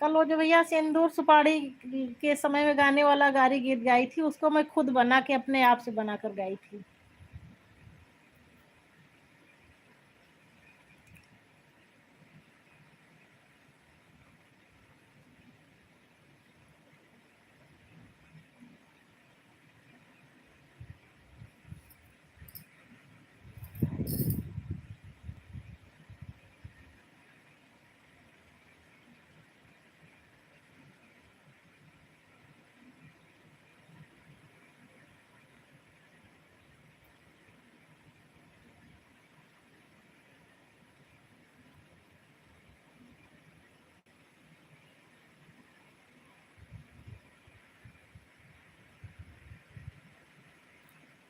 कल वो जो भैया सिंदूर सुपारी के समय में गाने वाला गारी गीत गाई थी, उसको मैं खुद बना के अपने आप से बना कर गाई थी।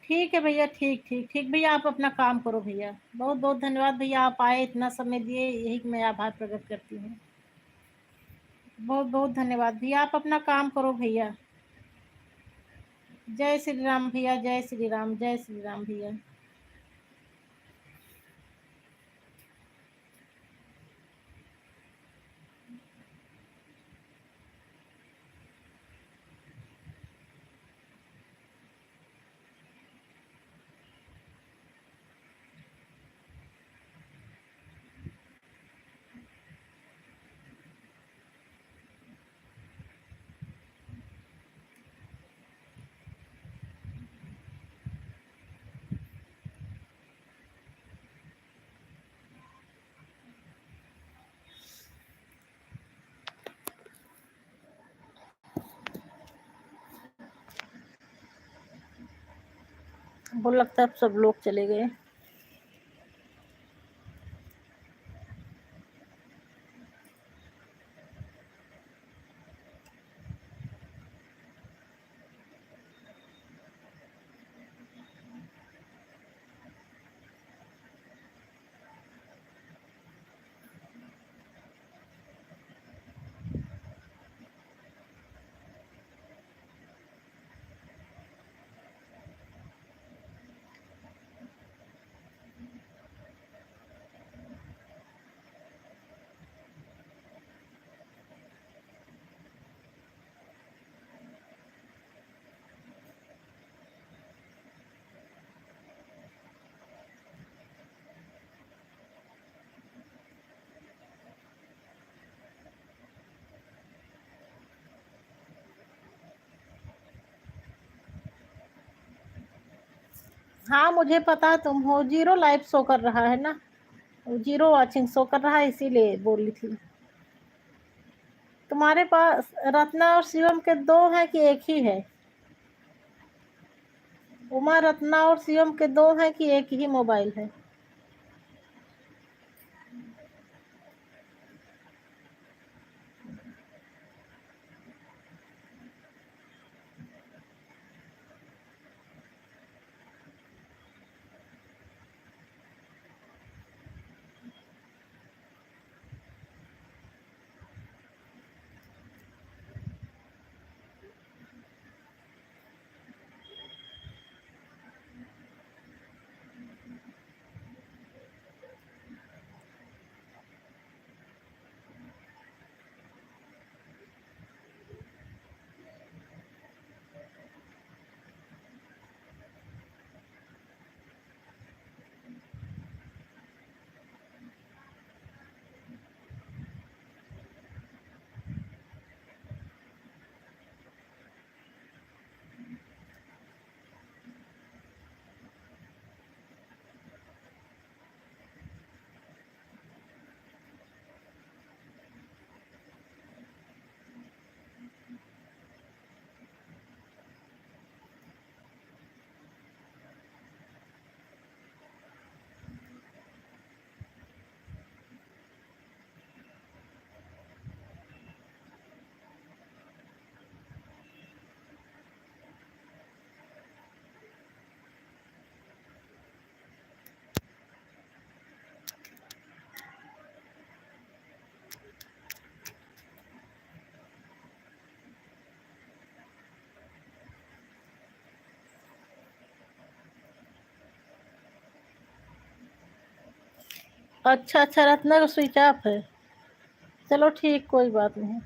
ठीक है भैया, ठीक भैया, आप अपना काम करो भैया। बहुत बहुत धन्यवाद भैया, आप आए, इतना समय दिए, यही मैं आभार प्रकट करती हूँ। बहुत बहुत धन्यवाद भैया, आप अपना काम करो भैया। जय श्री राम भैया, जय श्री राम, जय श्री राम भैया। वो लगता है अब सब लोग चले गए। हाँ मुझे पता तुम हो, जीरो लाइव शो कर रहा है ना, जीरो वॉचिंग शो कर रहा है, इसीलिए बोली थी। तुम्हारे पास रत्ना और शिवम के दो हैं कि एक ही है? उमा, रत्ना और शिवम के दो हैं कि एक ही मोबाइल है? अच्छा अच्छा, रत्ना का स्विच ऑफ है। चलो ठीक, कोई बात नहीं।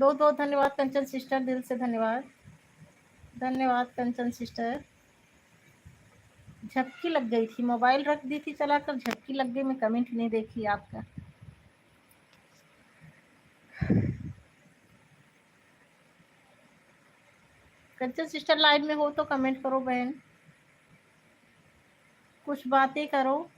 दो दो धन्यवाद कंचन सिस्टर, दिल से धन्यवाद। धन्यवाद कंचन सिस्टर। झपकी लग गई थी, मोबाइल रख दी थी चलाकर, झपकी लग गई, मैं कमेंट नहीं देखी आपका। कंचन सिस्टर लाइव में हो तो कमेंट करो बहन, कुछ बातें करो।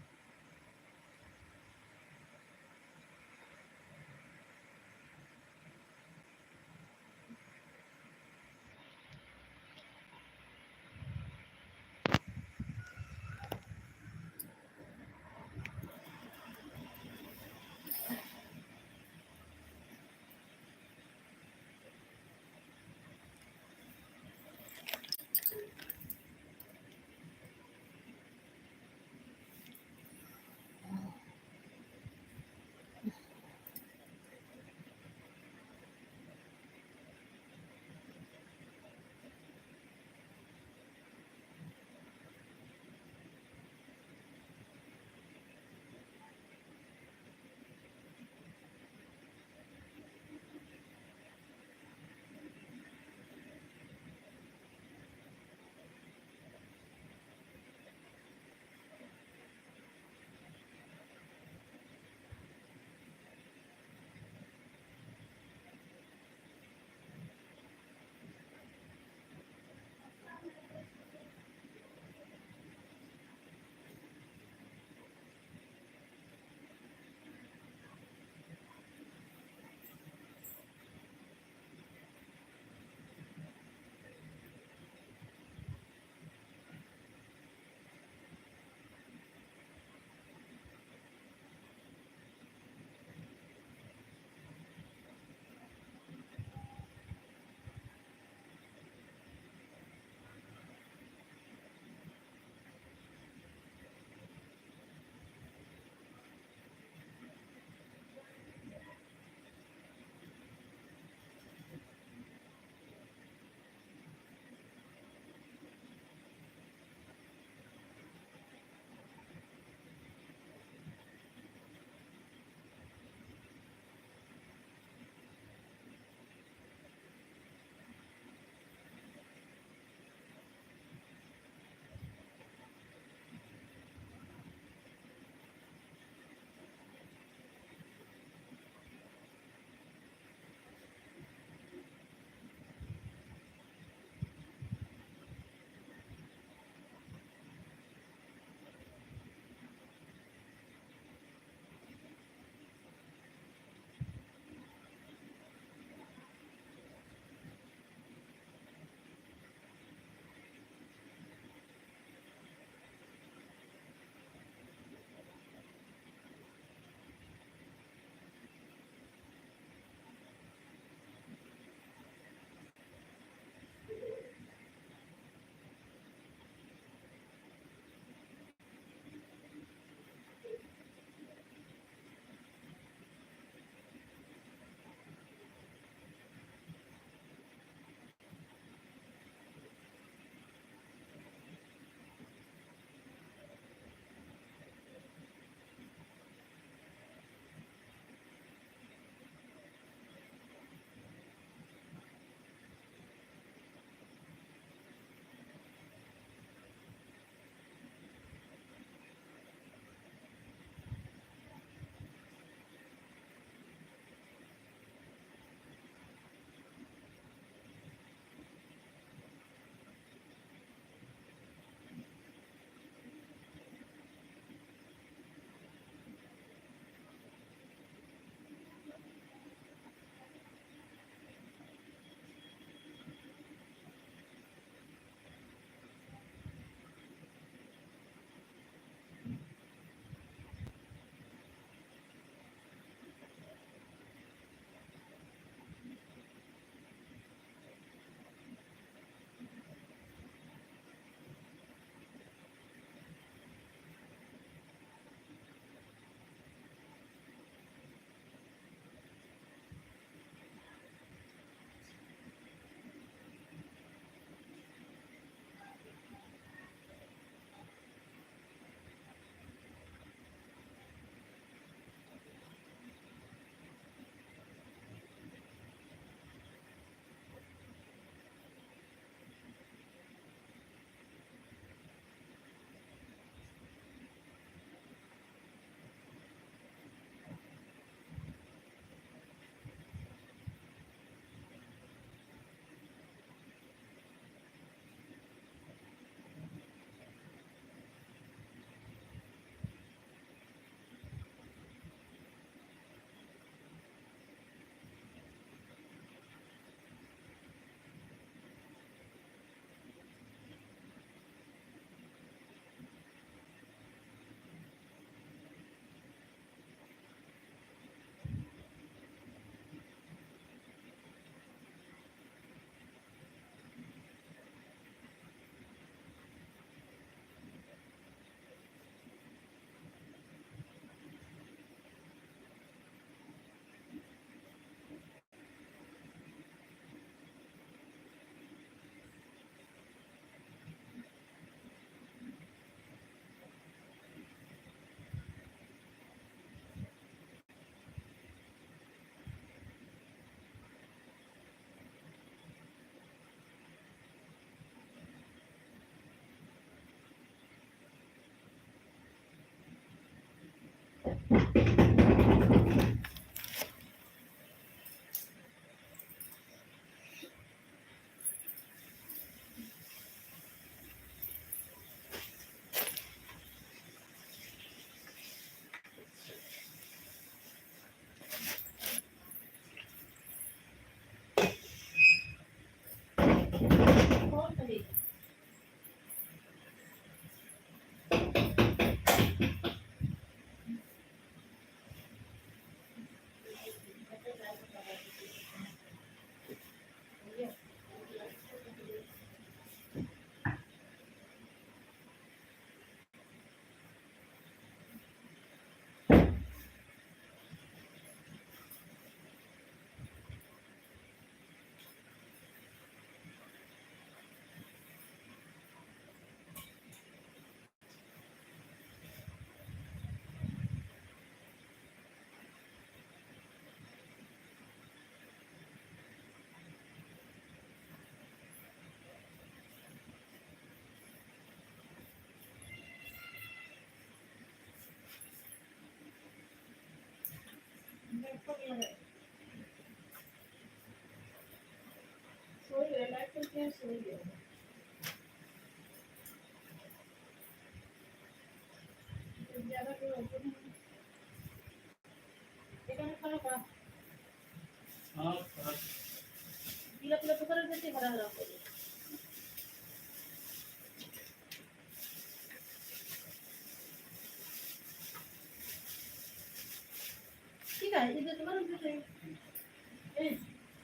ठीक आहे इथे तुम्हाला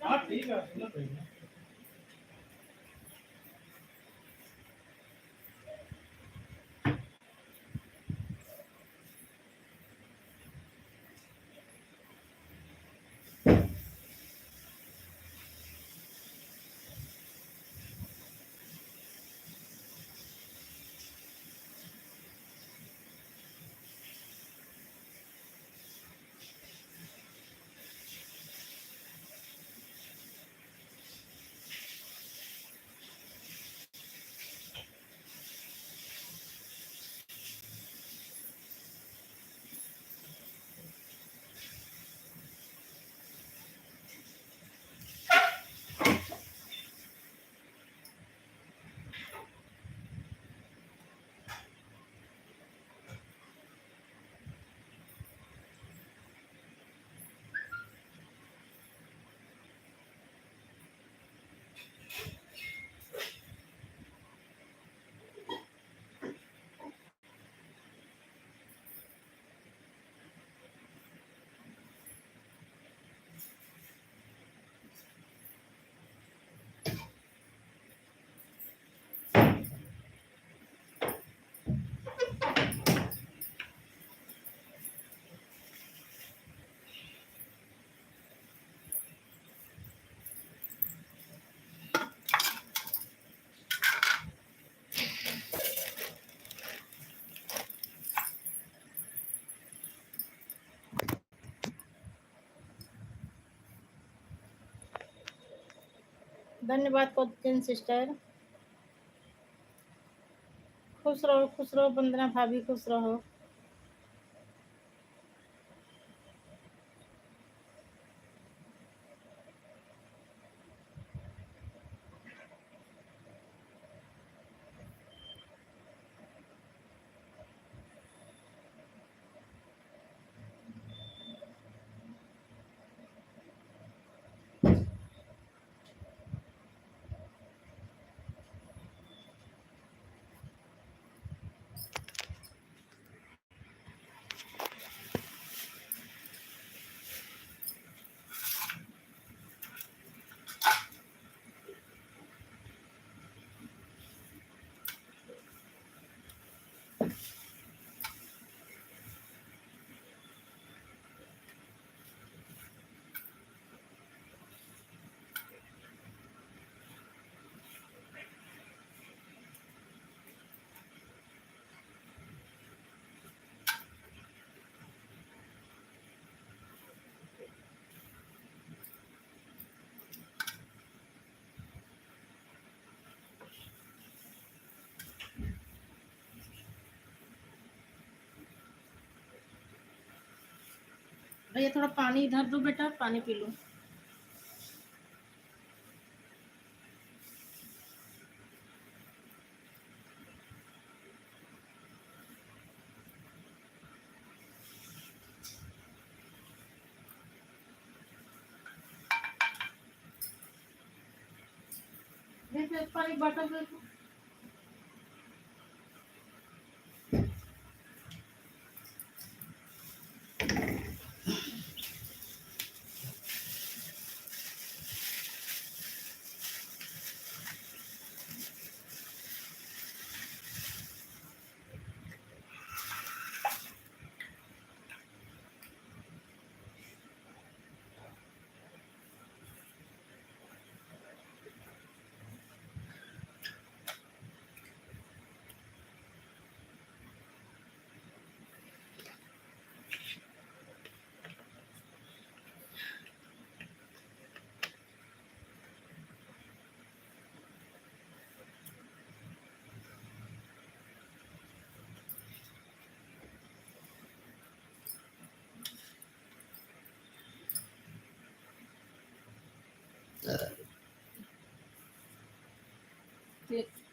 हाँ ठीक है सुनो तो धन्यवाद कोचिन सिस्टर। खुश रहो वंदना भाभी, खुश रहो। भैया थोड़ा पानी इधर दो बेटा, पानी पी लो। पानी बॉटल दे दो।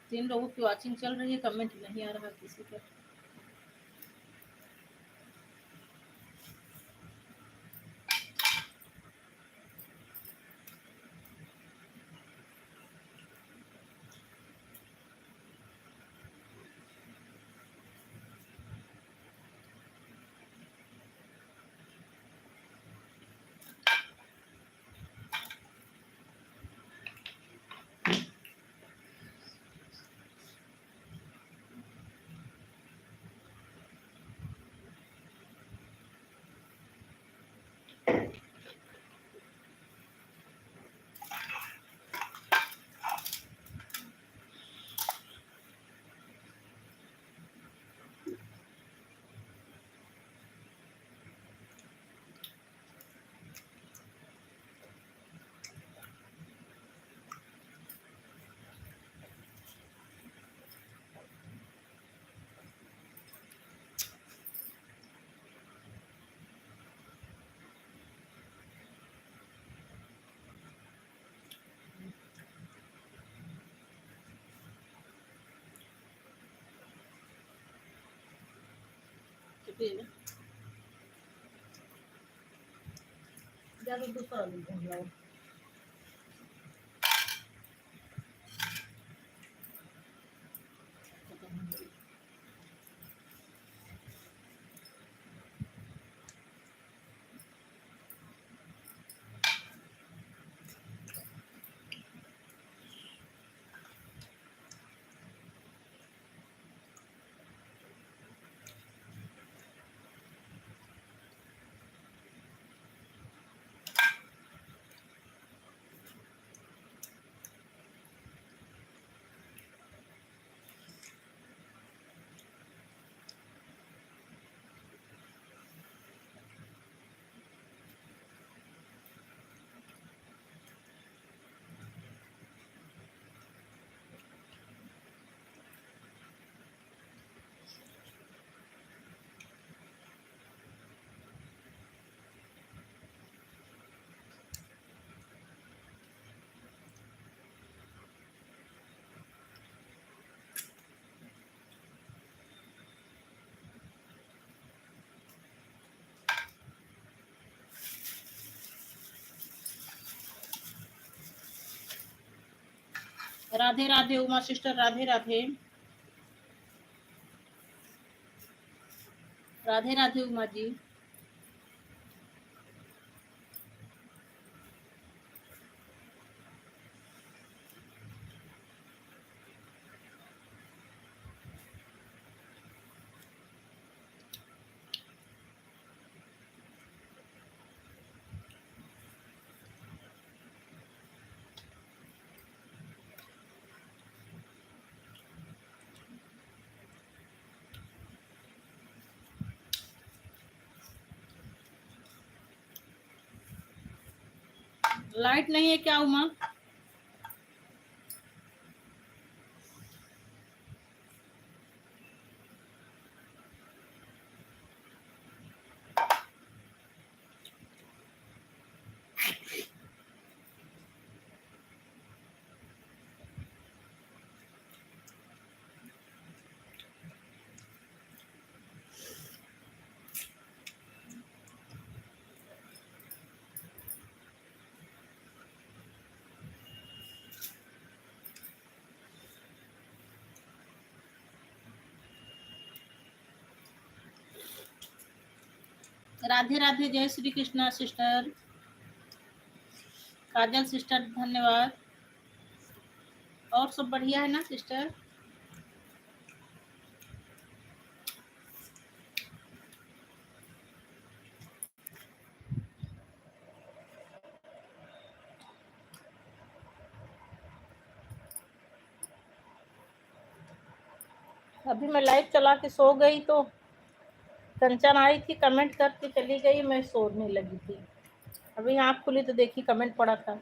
तीन लोगों की वॉचिंग चल रही है, कमेंट नहीं आ रहा किसी का। ज्यादा दूसरा राधे राधे उमा सिस्टर, राधे राधे। राधे राधे उमा जी। लाइट नहीं है क्या उमा? राधे राधे, जय श्री कृष्णा सिस्टर। काजल सिस्टर धन्यवाद। और सब बढ़िया है ना सिस्टर? अभी मैं लाइव चला के सो गई तो कंचन आई थी, कमेंट करके चली गई, मैं सोने लगी थी। अभी आँख खुली तो देखी कमेंट पड़ा था।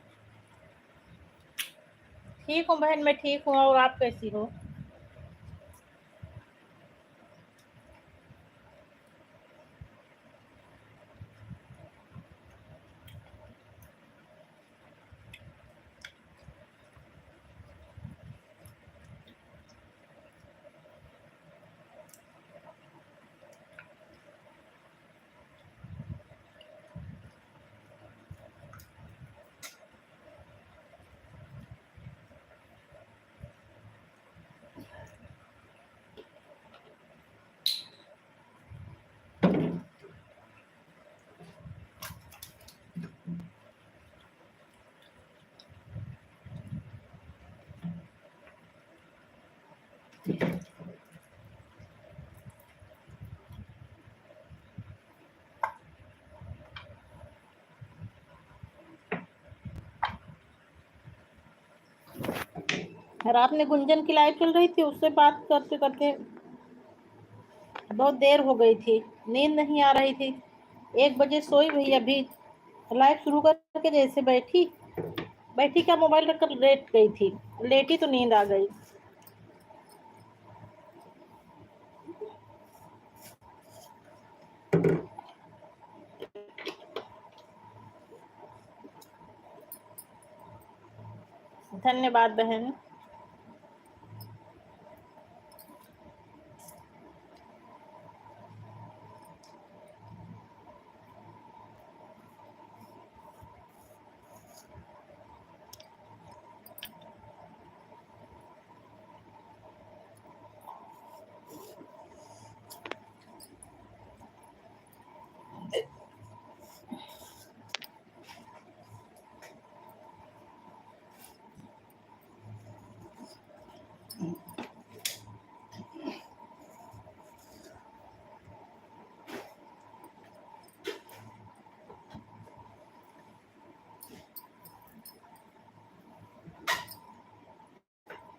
ठीक हूँ बहन, मैं ठीक हूँ। और आप कैसी हो? रात में गुंजन की लाइव चल रही थी, उससे बात करते करते बहुत देर हो गई थी, नींद नहीं आ रही थी। 1 बजे सोई हुई, अभी लाइव शुरू करके जैसे बैठी बैठी क्या मोबाइल रखकर लेट गई थी, लेटी तो नींद आ गई। धन्यवाद बहन।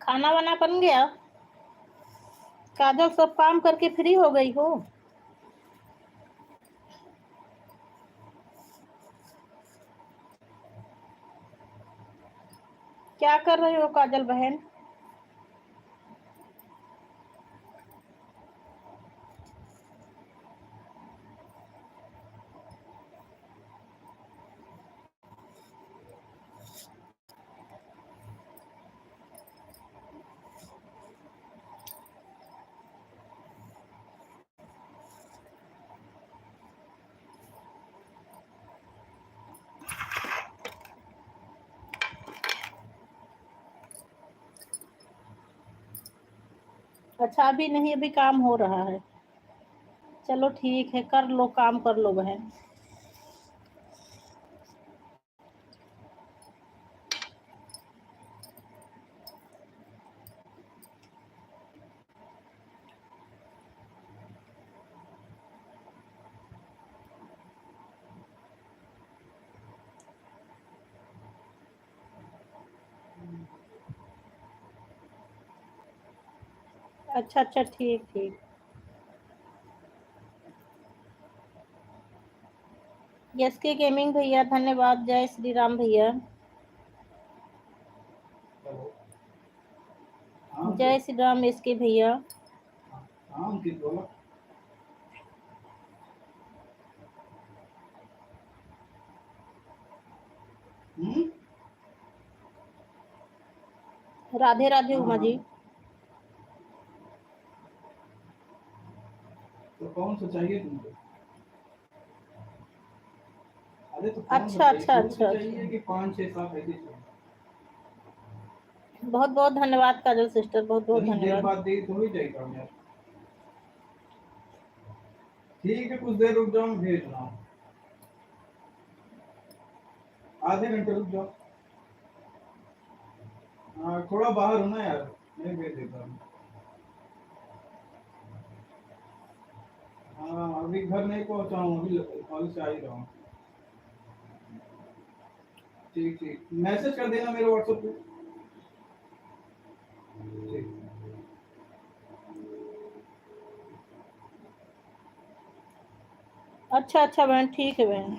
खाना वाना बन गया? काजल सब काम करके फ्री हो गई हो? क्या कर रहे हो काजल बहन? अच्छा, अभी नहीं, अभी काम हो रहा है। चलो ठीक है, कर लो, काम कर लो बहन। अच्छा अच्छा, ठीक ठीक। यस के गेमिंग भैया धन्यवाद। जय श्री राम भैया। जय श्री राम एस के भैया। राधे राधे उमा जी। तो कौन सा चाहिए तुमको? अरे तो अच्छा अच्छा अच्छा चाहिए कि 5 6 7 ऐसे चाहिए? बहुत बहुत धन्यवाद काजल सिस्टर, बहुत बहुत देर धन्यवाद। बाद दे तो हो जाएगा यार। ठीक है, कुछ देर रुक जाओ, मैं भेज रहा हूँ। आधे घंटे रुक जाओ। हाँ, थोड़ा बाहर हूँ ना यार, मैं भेज देता हूँ। हाँ, अभी घर नहीं पहुँचा हूँ, अभी कॉलेज से आ ही रहा हूँ। ठीक ठीक, मैसेज कर देना मेरे व्हाट्सएप पे। ठीक। अच्छा अच्छा बहन, ठीक है बहन।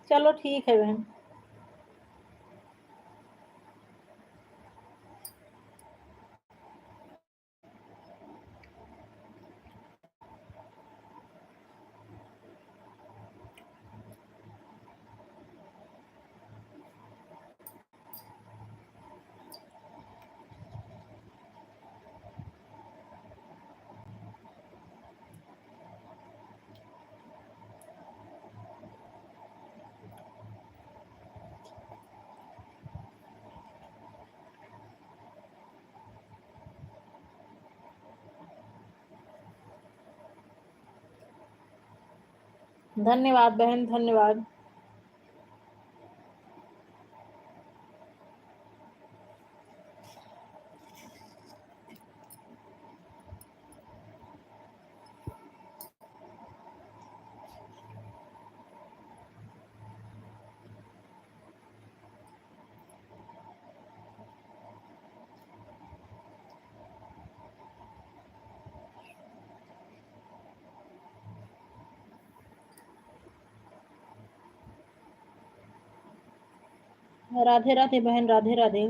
चलो ठीक है बहन। धन्यवाद बहन, धन्यवाद। राधे राधे बहन, राधे राधे।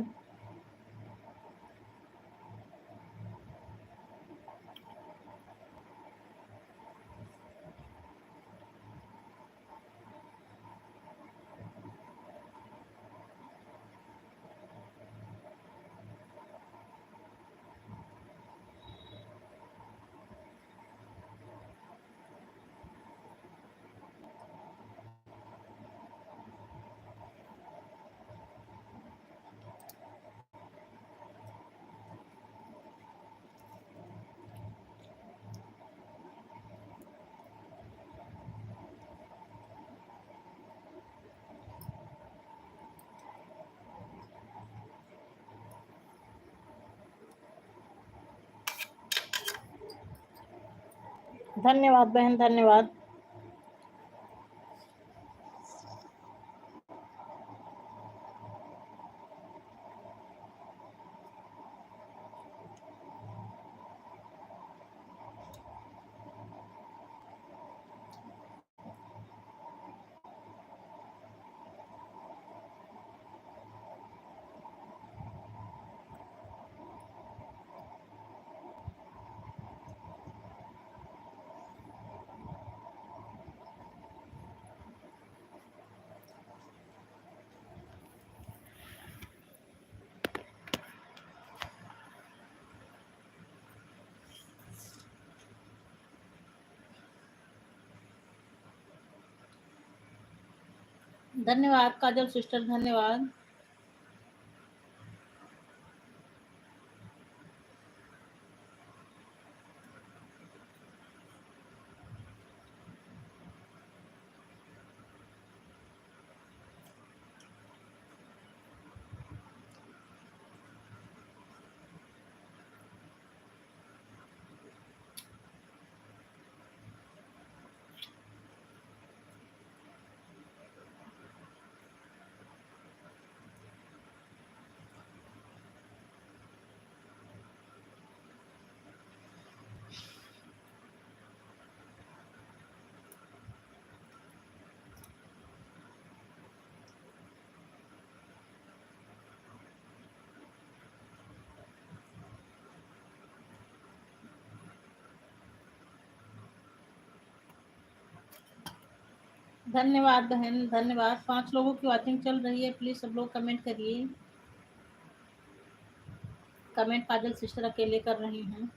धन्यवाद बहन, धन्यवाद। धन्यवाद काजल सिस्टर, धन्यवाद। धन्यवाद बहन, धन्यवाद। 5 लोगों की वॉचिंग चल रही है, प्लीज सब लोग कमेंट करिए। कमेंट काजल सिस्टर अकेले कर रही हैं।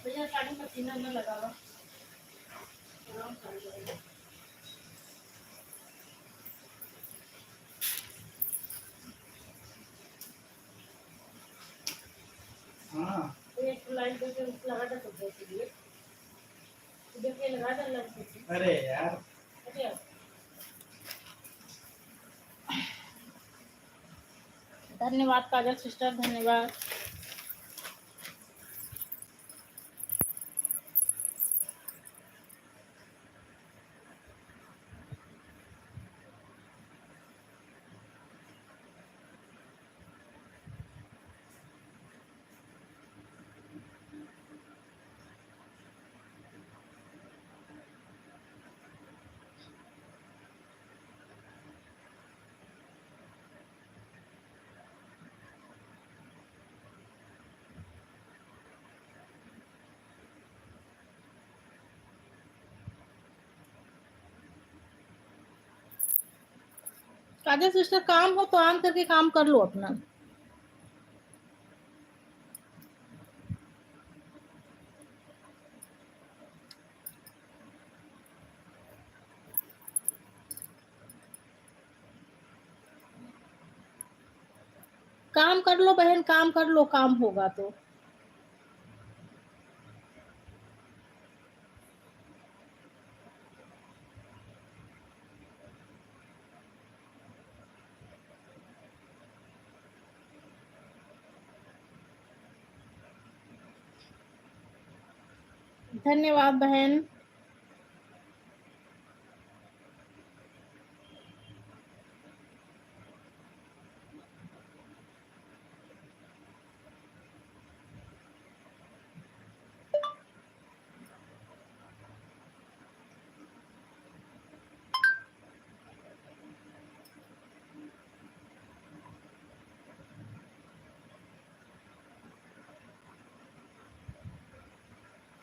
भैया साड़ी पसीना न लगाओ। हाँ एक लाइन करके उसको लगा दे तो इसलिए देखिए लगा दे लग से। अरे यार अच्छा धन्यवाद काजल सिस्टर, धन्यवाद। काजल सिस्टर काम हो तो आम करके काम कर लो अपना। काम कर लो बहन, काम कर लो, काम होगा तो। धन्यवाद बहन।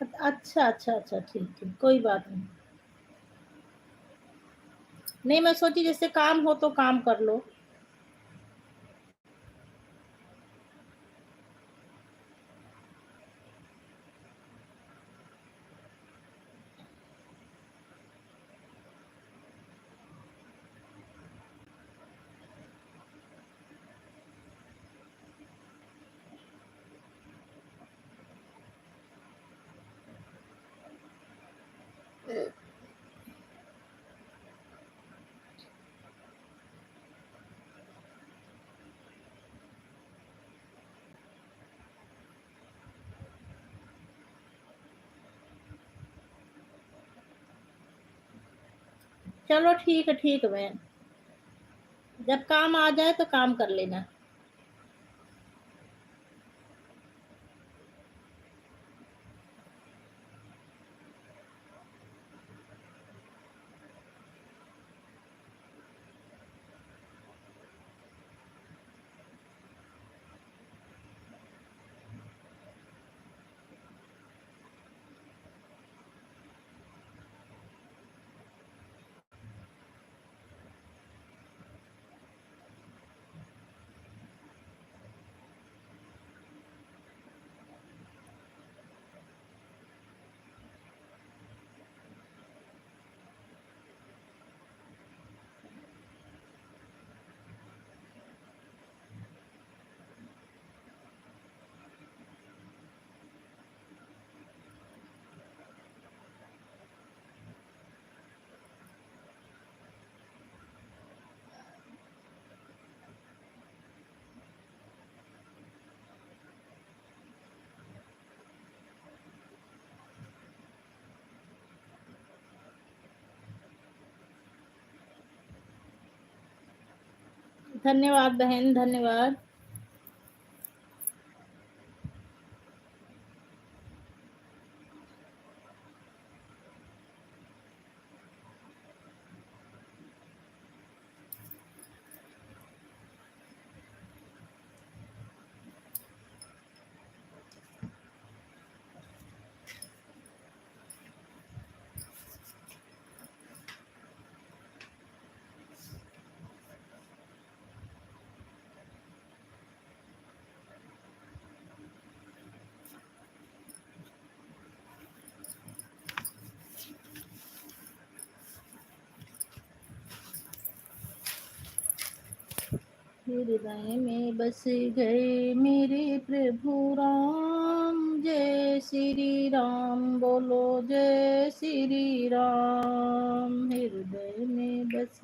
अच्छा अच्छा अच्छा, ठीक ठीक, कोई बात नहीं। नहीं मैं सोची जैसे काम हो तो काम कर लो। चलो ठीक है बहन, जब काम आ जाए तो काम कर लेना। धन्यवाद बहन, धन्यवाद। हृदय में बस गए मेरे प्रभु राम, जय श्री राम बोलो, जय श्री राम। हृदय में बस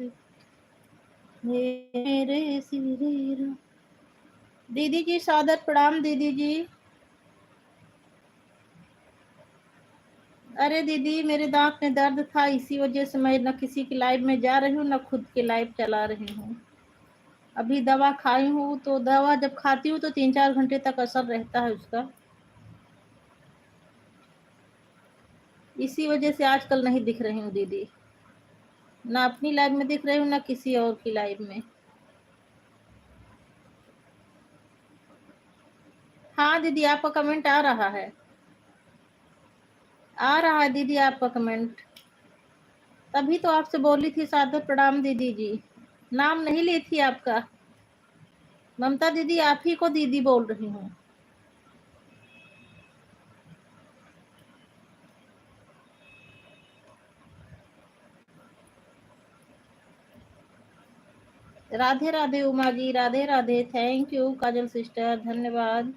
मेरे श्री राम। दीदी जी सादर प्रणाम दीदी जी। अरे दीदी मेरे दांत में दर्द था, इसी वजह से मैं न किसी की लाइव में जा रही हूँ न खुद की लाइव चला रही हूँ। अभी दवा खाई हूँ, तो दवा जब खाती हूँ तो 3-4 घंटे तक असर रहता है उसका। इसी वजह से आजकल नहीं दिख रही हूँ दीदी, ना अपनी लाइव में दिख रही हूँ ना किसी और की लाइव में। हाँ दीदी आपका कमेंट आ रहा है, आ रहा है दीदी आपका कमेंट। तभी तो आपसे बोली थी सादर प्रणाम दीदी जी, नाम नहीं ली थी आपका। ममता दीदी आप ही को दीदी बोल रही हूँ। Radhe Radhe Uma ji, Radhe Radhe. Thank you Kajal sister, धन्यवाद।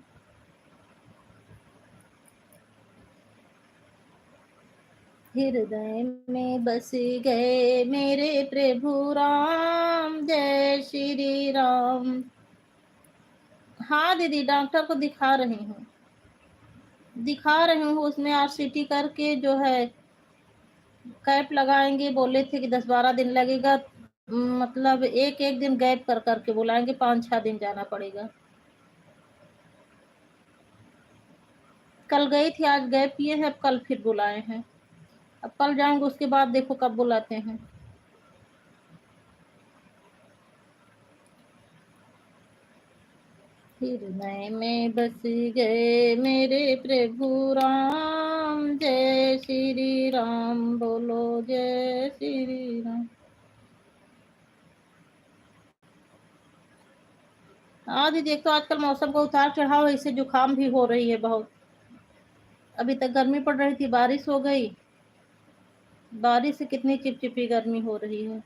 हृदय में बस गए मेरे प्रभु राम, जय श्री राम। हाँ दीदी डॉक्टर को दिखा रही हूँ, दिखा रही हूँ। उसमें RCT करके जो है कैप लगाएंगे, बोले थे कि 10-12 दिन लगेगा। मतलब एक एक दिन गैप कर करके बुलाएंगे, 5-6 दिन जाना पड़ेगा। कल गई थी, आज गैप किए हैं, अब कल फिर बुलाए हैं। अब कल जाऊंगे, उसके बाद देखो कब बुलाते हैं। हृदय में बस गए मेरे प्रभु राम, जय श्री राम बोलो, जय श्री राम। हाँ दीदी एक तो आजकल मौसम का उतार चढ़ाव, इससे जुकाम भी हो रही है बहुत। अभी तक गर्मी पड़ रही थी, बारिश हो गई, बारिश से कितनी चिपचिपी गर्मी हो रही है।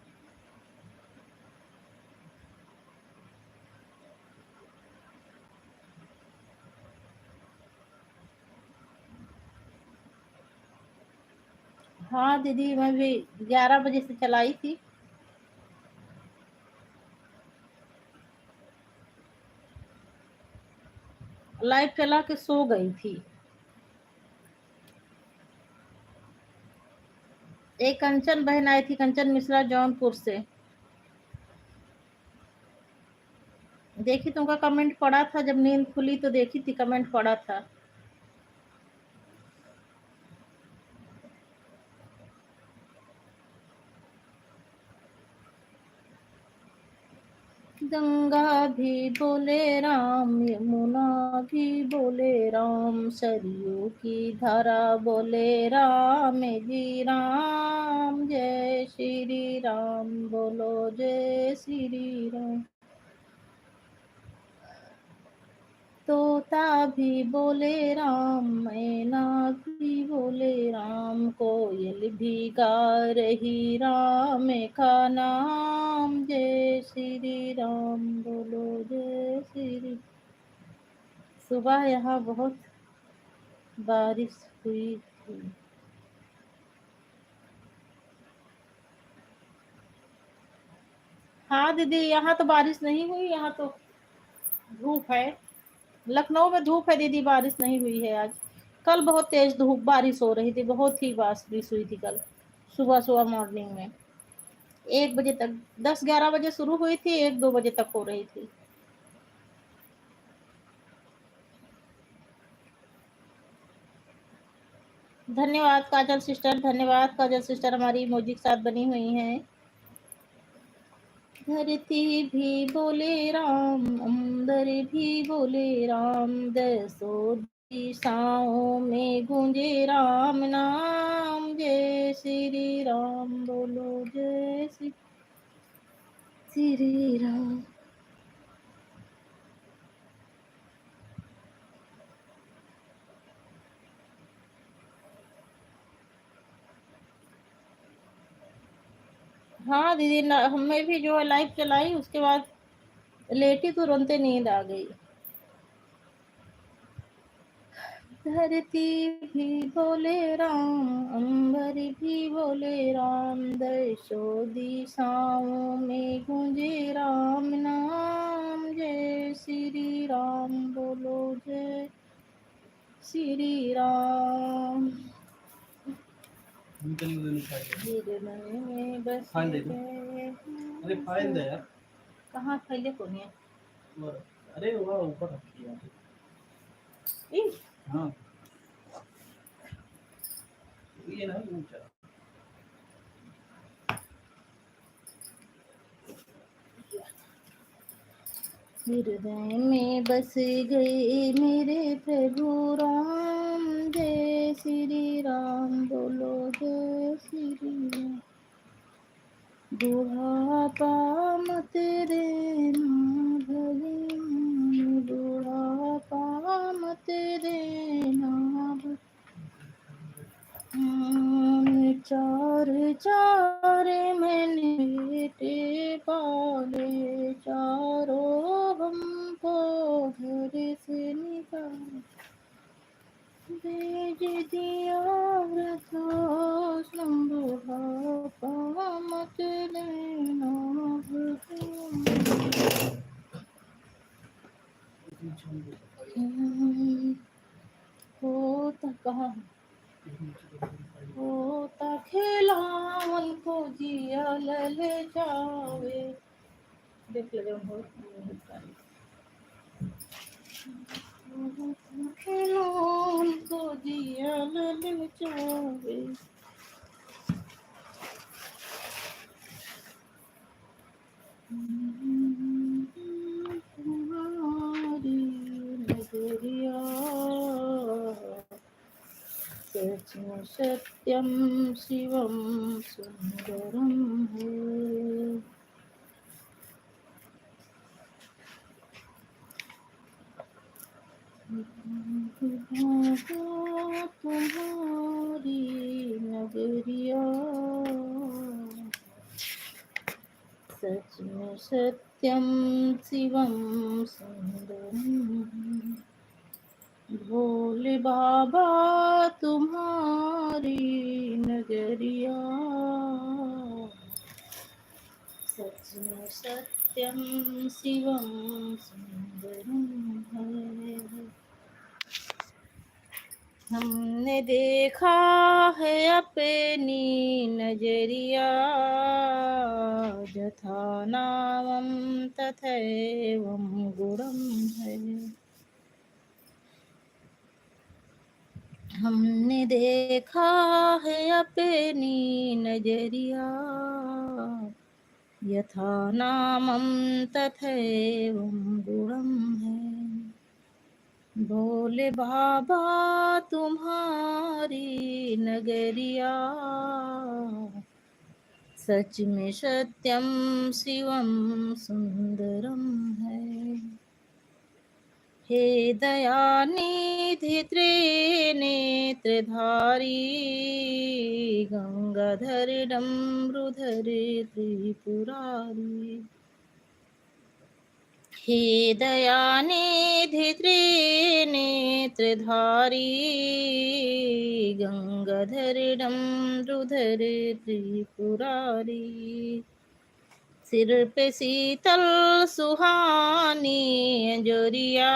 हाँ दीदी मैं भी 11 बजे से चलाई थी। लाइव चला के सो गई थी। एक कंचन बहन आई थी, कंचन मिश्रा जौनपुर से। देखी तुमका कमेंट पड़ा था, जब नींद खुली तो देखी थी कमेंट पड़ा था। गंगा भी बोले राम, यमुना भी बोले राम, सरयू की धारा बोले राम जी राम, जय श्री राम बोलो, जय श्री राम। तोता भी बोले राम, मैना भी बोले राम, कोयल भी गा रही राम का नाम, जय श्री राम बोलो, जय श्री। सुबह यहाँ बहुत बारिश हुई थी। हाँ दीदी यहाँ तो बारिश नहीं हुई, यहाँ तो धूप है। लखनऊ में धूप है दीदी, बारिश नहीं हुई है आज। कल बहुत तेज धूप बारिश हो रही थी, बहुत ही बारिश हुई थी कल सुबह सुबह मॉर्निंग में। 1 बजे तक, 10-11 बजे शुरू हुई थी, 1-2 बजे तक हो रही थी। धन्यवाद काजल सिस्टर, धन्यवाद काजल सिस्टर, हमारी इमोजी के साथ बनी हुई हैं। धरती भी बोले राम, अंबर भी बोले राम, दसों दिशाओं में गूंजे राम नाम। जय श्री राम बोलो, जय श्री राम। हाँ दीदी, हमें भी जो है लाइव चलाई, उसके बाद लेटी तुरंत नींद आ गई। धरती भी बोले राम, अंबर भी बोले राम, दसों दिशाओं में गूंजे राम नाम। जय श्री राम बोलो, जय श्री राम। हृदय में बस फाइल दे दो। गए। अरे फाइल दे यार। कहाँ फाइलें कौन है? अरे वो ऊपर रखी है। हाँ ये ना ऊंचा। हृदय में बस गए मेरे प्रभु राम। जय श्री राम बोलो, जय श्री राम। बुढ़ापा मत देना भगवान, बुढ़ापा मत देना। चार चार मैंने बेटे पाले, चारों हमको घर से निकाल भेज दिया। वृद्धाश्रम, बुढ़ापा मत देना भगवान। होता कहाँ होता खिलावन को जिया ले जावे। देख ले खिलावन को जिया ले जावे। तुम्हारी नगरिया सच में सत्यम शिवम सुंदरम है। तुम्हारी नगरिया सच में सत्यम शिवम सुंदरम। भोले बाबा तुम्हारी नगरिया सच में सत्यम शिवम सुंदरम है। हमने देखा है अपनी नजरिया, जथा नामम तथैवम गुणम है। हमने देखा है अपनी नजरिया, यथा नामम तथैवम गुणम है। भोले बाबा तुम्हारी नगरिया सच में सत्यम शिवम सुंदरम है। हे दयानिधि त्रिनेत्रधारी, गंगाधर डमरुधर त्रिपुरारी। हे दयानिधि त्रिनेत्रधारी, गंगाधर डमरुधर त्रिपुरारी। सिर पे शीतल सुहानी अंजोरिया,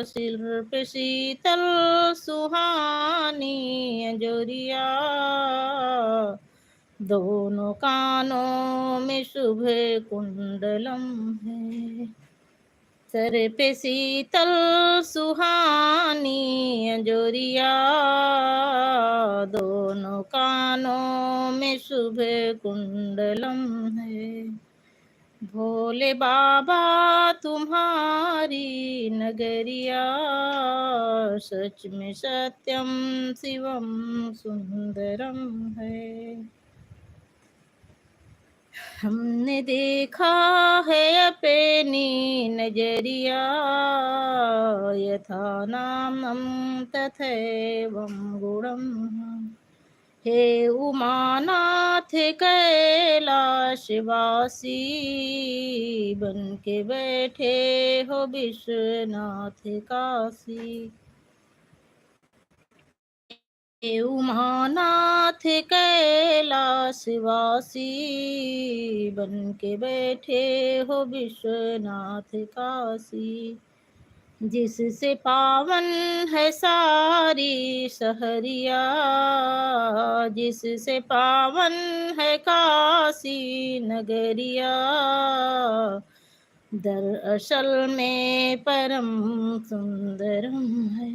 सिर पे शीतल सुहानी अंजोरिया। दोनों कानों में शुभ कुंडलम है। सर पे शीतल सुहानी अंजोरिया, दोनों कानों में शुभ कुंडलम है। भोले बाबा तुम्हारी नगरिया, सच में सत्यम शिवम सुंदरम है। हमने देखा है अपनी नजरिया, यथा नामम तथैवं गुणम। हे उमानाथ कैलाशवासी, बन के बैठे हो विश्वनाथ काशी। हे उमानाथ कैलाशवासी, बन के बैठे हो विश्वनाथ काशी। जिससे पावन है सारी सहरिया, जिससे पावन है काशी नगरिया, दरअसल में परम सुंदरम है।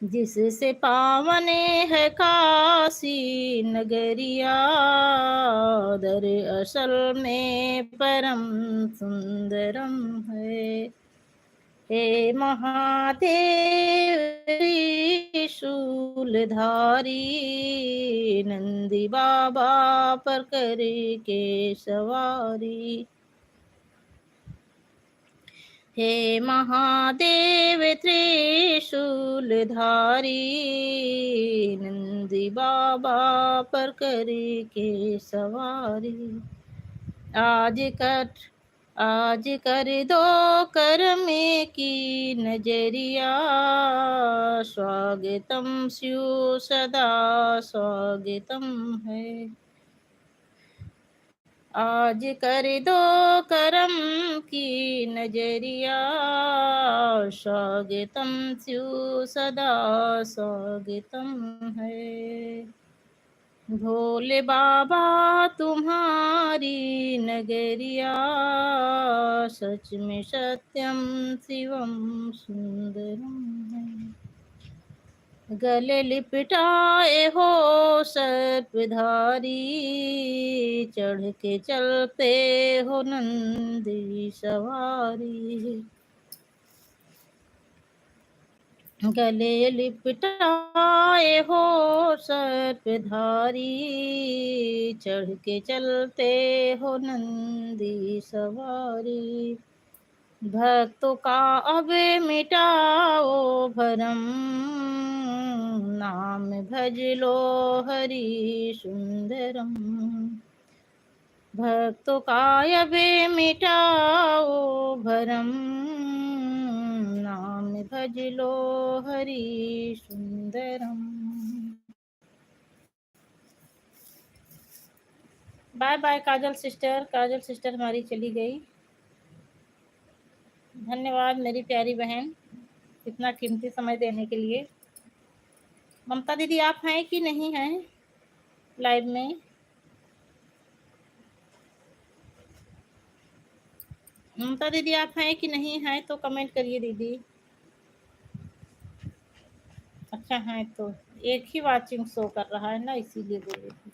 जिससे पावन है काशी नगरिया, दरअसल में परम सुंदरम है। हे महादेव त्रिशूलधारी, नंदी बाबा पर करके सवारी। हे महादेव त्रिशूलधारी, नंदी बाबा पर करके सवारी। आज कर दो करम की नजरिया, स्वागतम स्यु सदा स्वागतम है। आज कर दो करम की नजरिया, स्वागतम स्यु सदा स्वागतम है। भोले बाबा तुम्हारी नगरिया, सच में सत्यम शिवम सुंदरम है। गले लिपटाए हो सर्पधारी, चढ़ के चलते हो नंदी सवारी। गले लिपटाए हो सर्पधारी, चढ़ के चलते हो नंदी सवारी। भक्तों का अब मिटाओ भरम, नाम भज लो हरि सुंदरम। भक्तों का अब मिटाओ भरम, नाम भज लो हरि सुंदरम। बाय बाय काजल सिस्टर। काजल सिस्टर हमारी चली गई। धन्यवाद मेरी प्यारी बहन, इतना कीमती समय देने के लिए। ममता दीदी आप हैं कि नहीं हैं लाइव में? ममता दीदी आप हैं कि नहीं हैं तो कमेंट करिए दीदी। अच्छा है तो एक ही वाचिंग शो कर रहा है ना, इसीलिए बोल रही थी।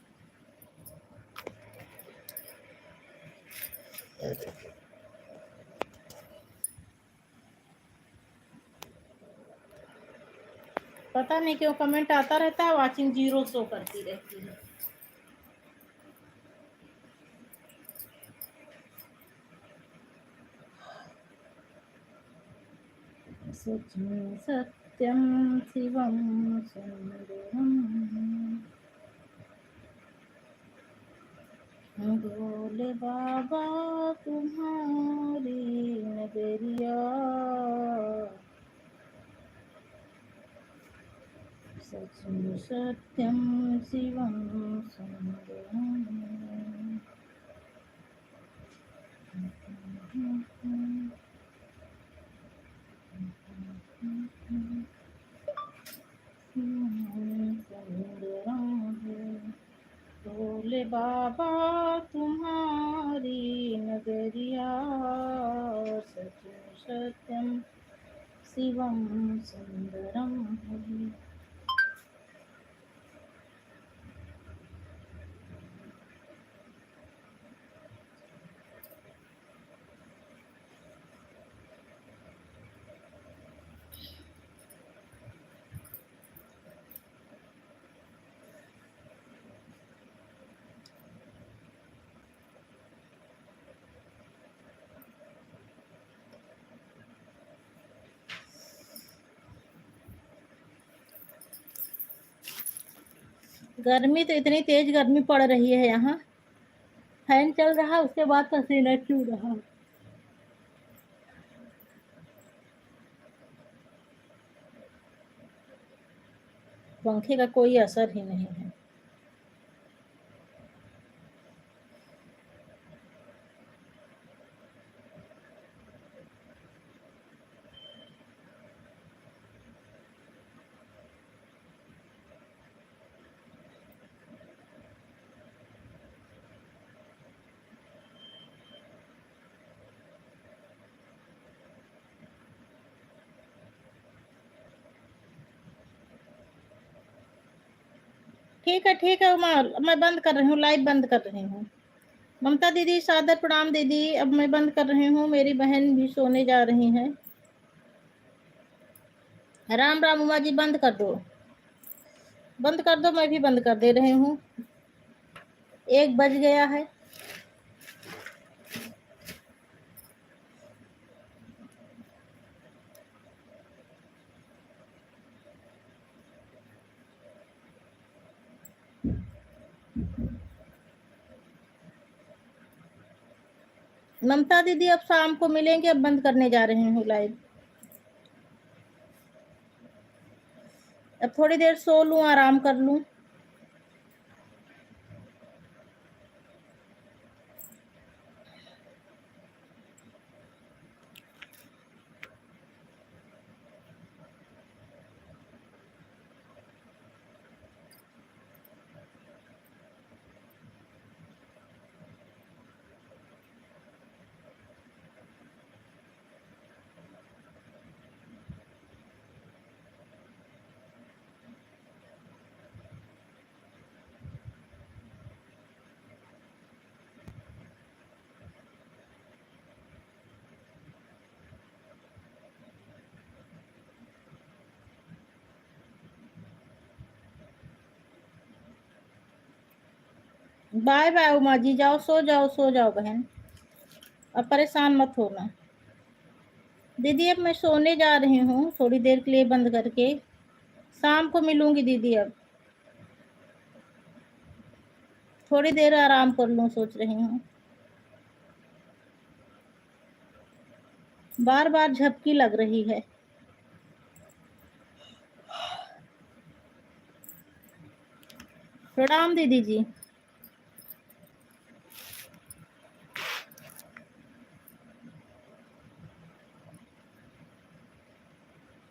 पता नहीं क्यों कमेंट आता रहता है, वाचिंग 0 शो करती रहती है। सच में सत्यम शिवम सुंदरम, भोले बाबा तुम्हारी नगरिया, सच में सत्यम शिवम सुंदरम। भोले बाबा रूपम सुंदरम हरि। गर्मी तो इतनी तेज गर्मी पड़ रही है यहाँ, फैन चल रहा उसके बाद पसीना चू रहा। पंखे का कोई असर ही नहीं है। ठीक है उमर, मैं बंद कर रही हूँ, लाइव बंद कर रही हूँ। ममता दीदी सादर प्रणाम दीदी, अब मैं बंद कर रही हूँ, मेरी बहन भी सोने जा रही हैं। राम राम उमा जी, बंद कर दो, बंद कर दो, मैं भी बंद कर दे रही हूँ, 1 बज गया है। ममता दीदी अब शाम को मिलेंगे, अब बंद करने जा रही हूँ लाइव। अब थोड़ी देर सो लूँ, आराम कर लूँ। बाय बाय उमा जी, जाओ सो जाओ, सो जाओ बहन, अब परेशान मत होना। दीदी अब मैं सोने जा रही हूँ, थोड़ी देर के लिए बंद करके, शाम को मिलूंगी दीदी। अब थोड़ी देर आराम कर लूँ सोच रही हूँ। बार बार झपकी लग रही है। प्रणाम दीदी जी।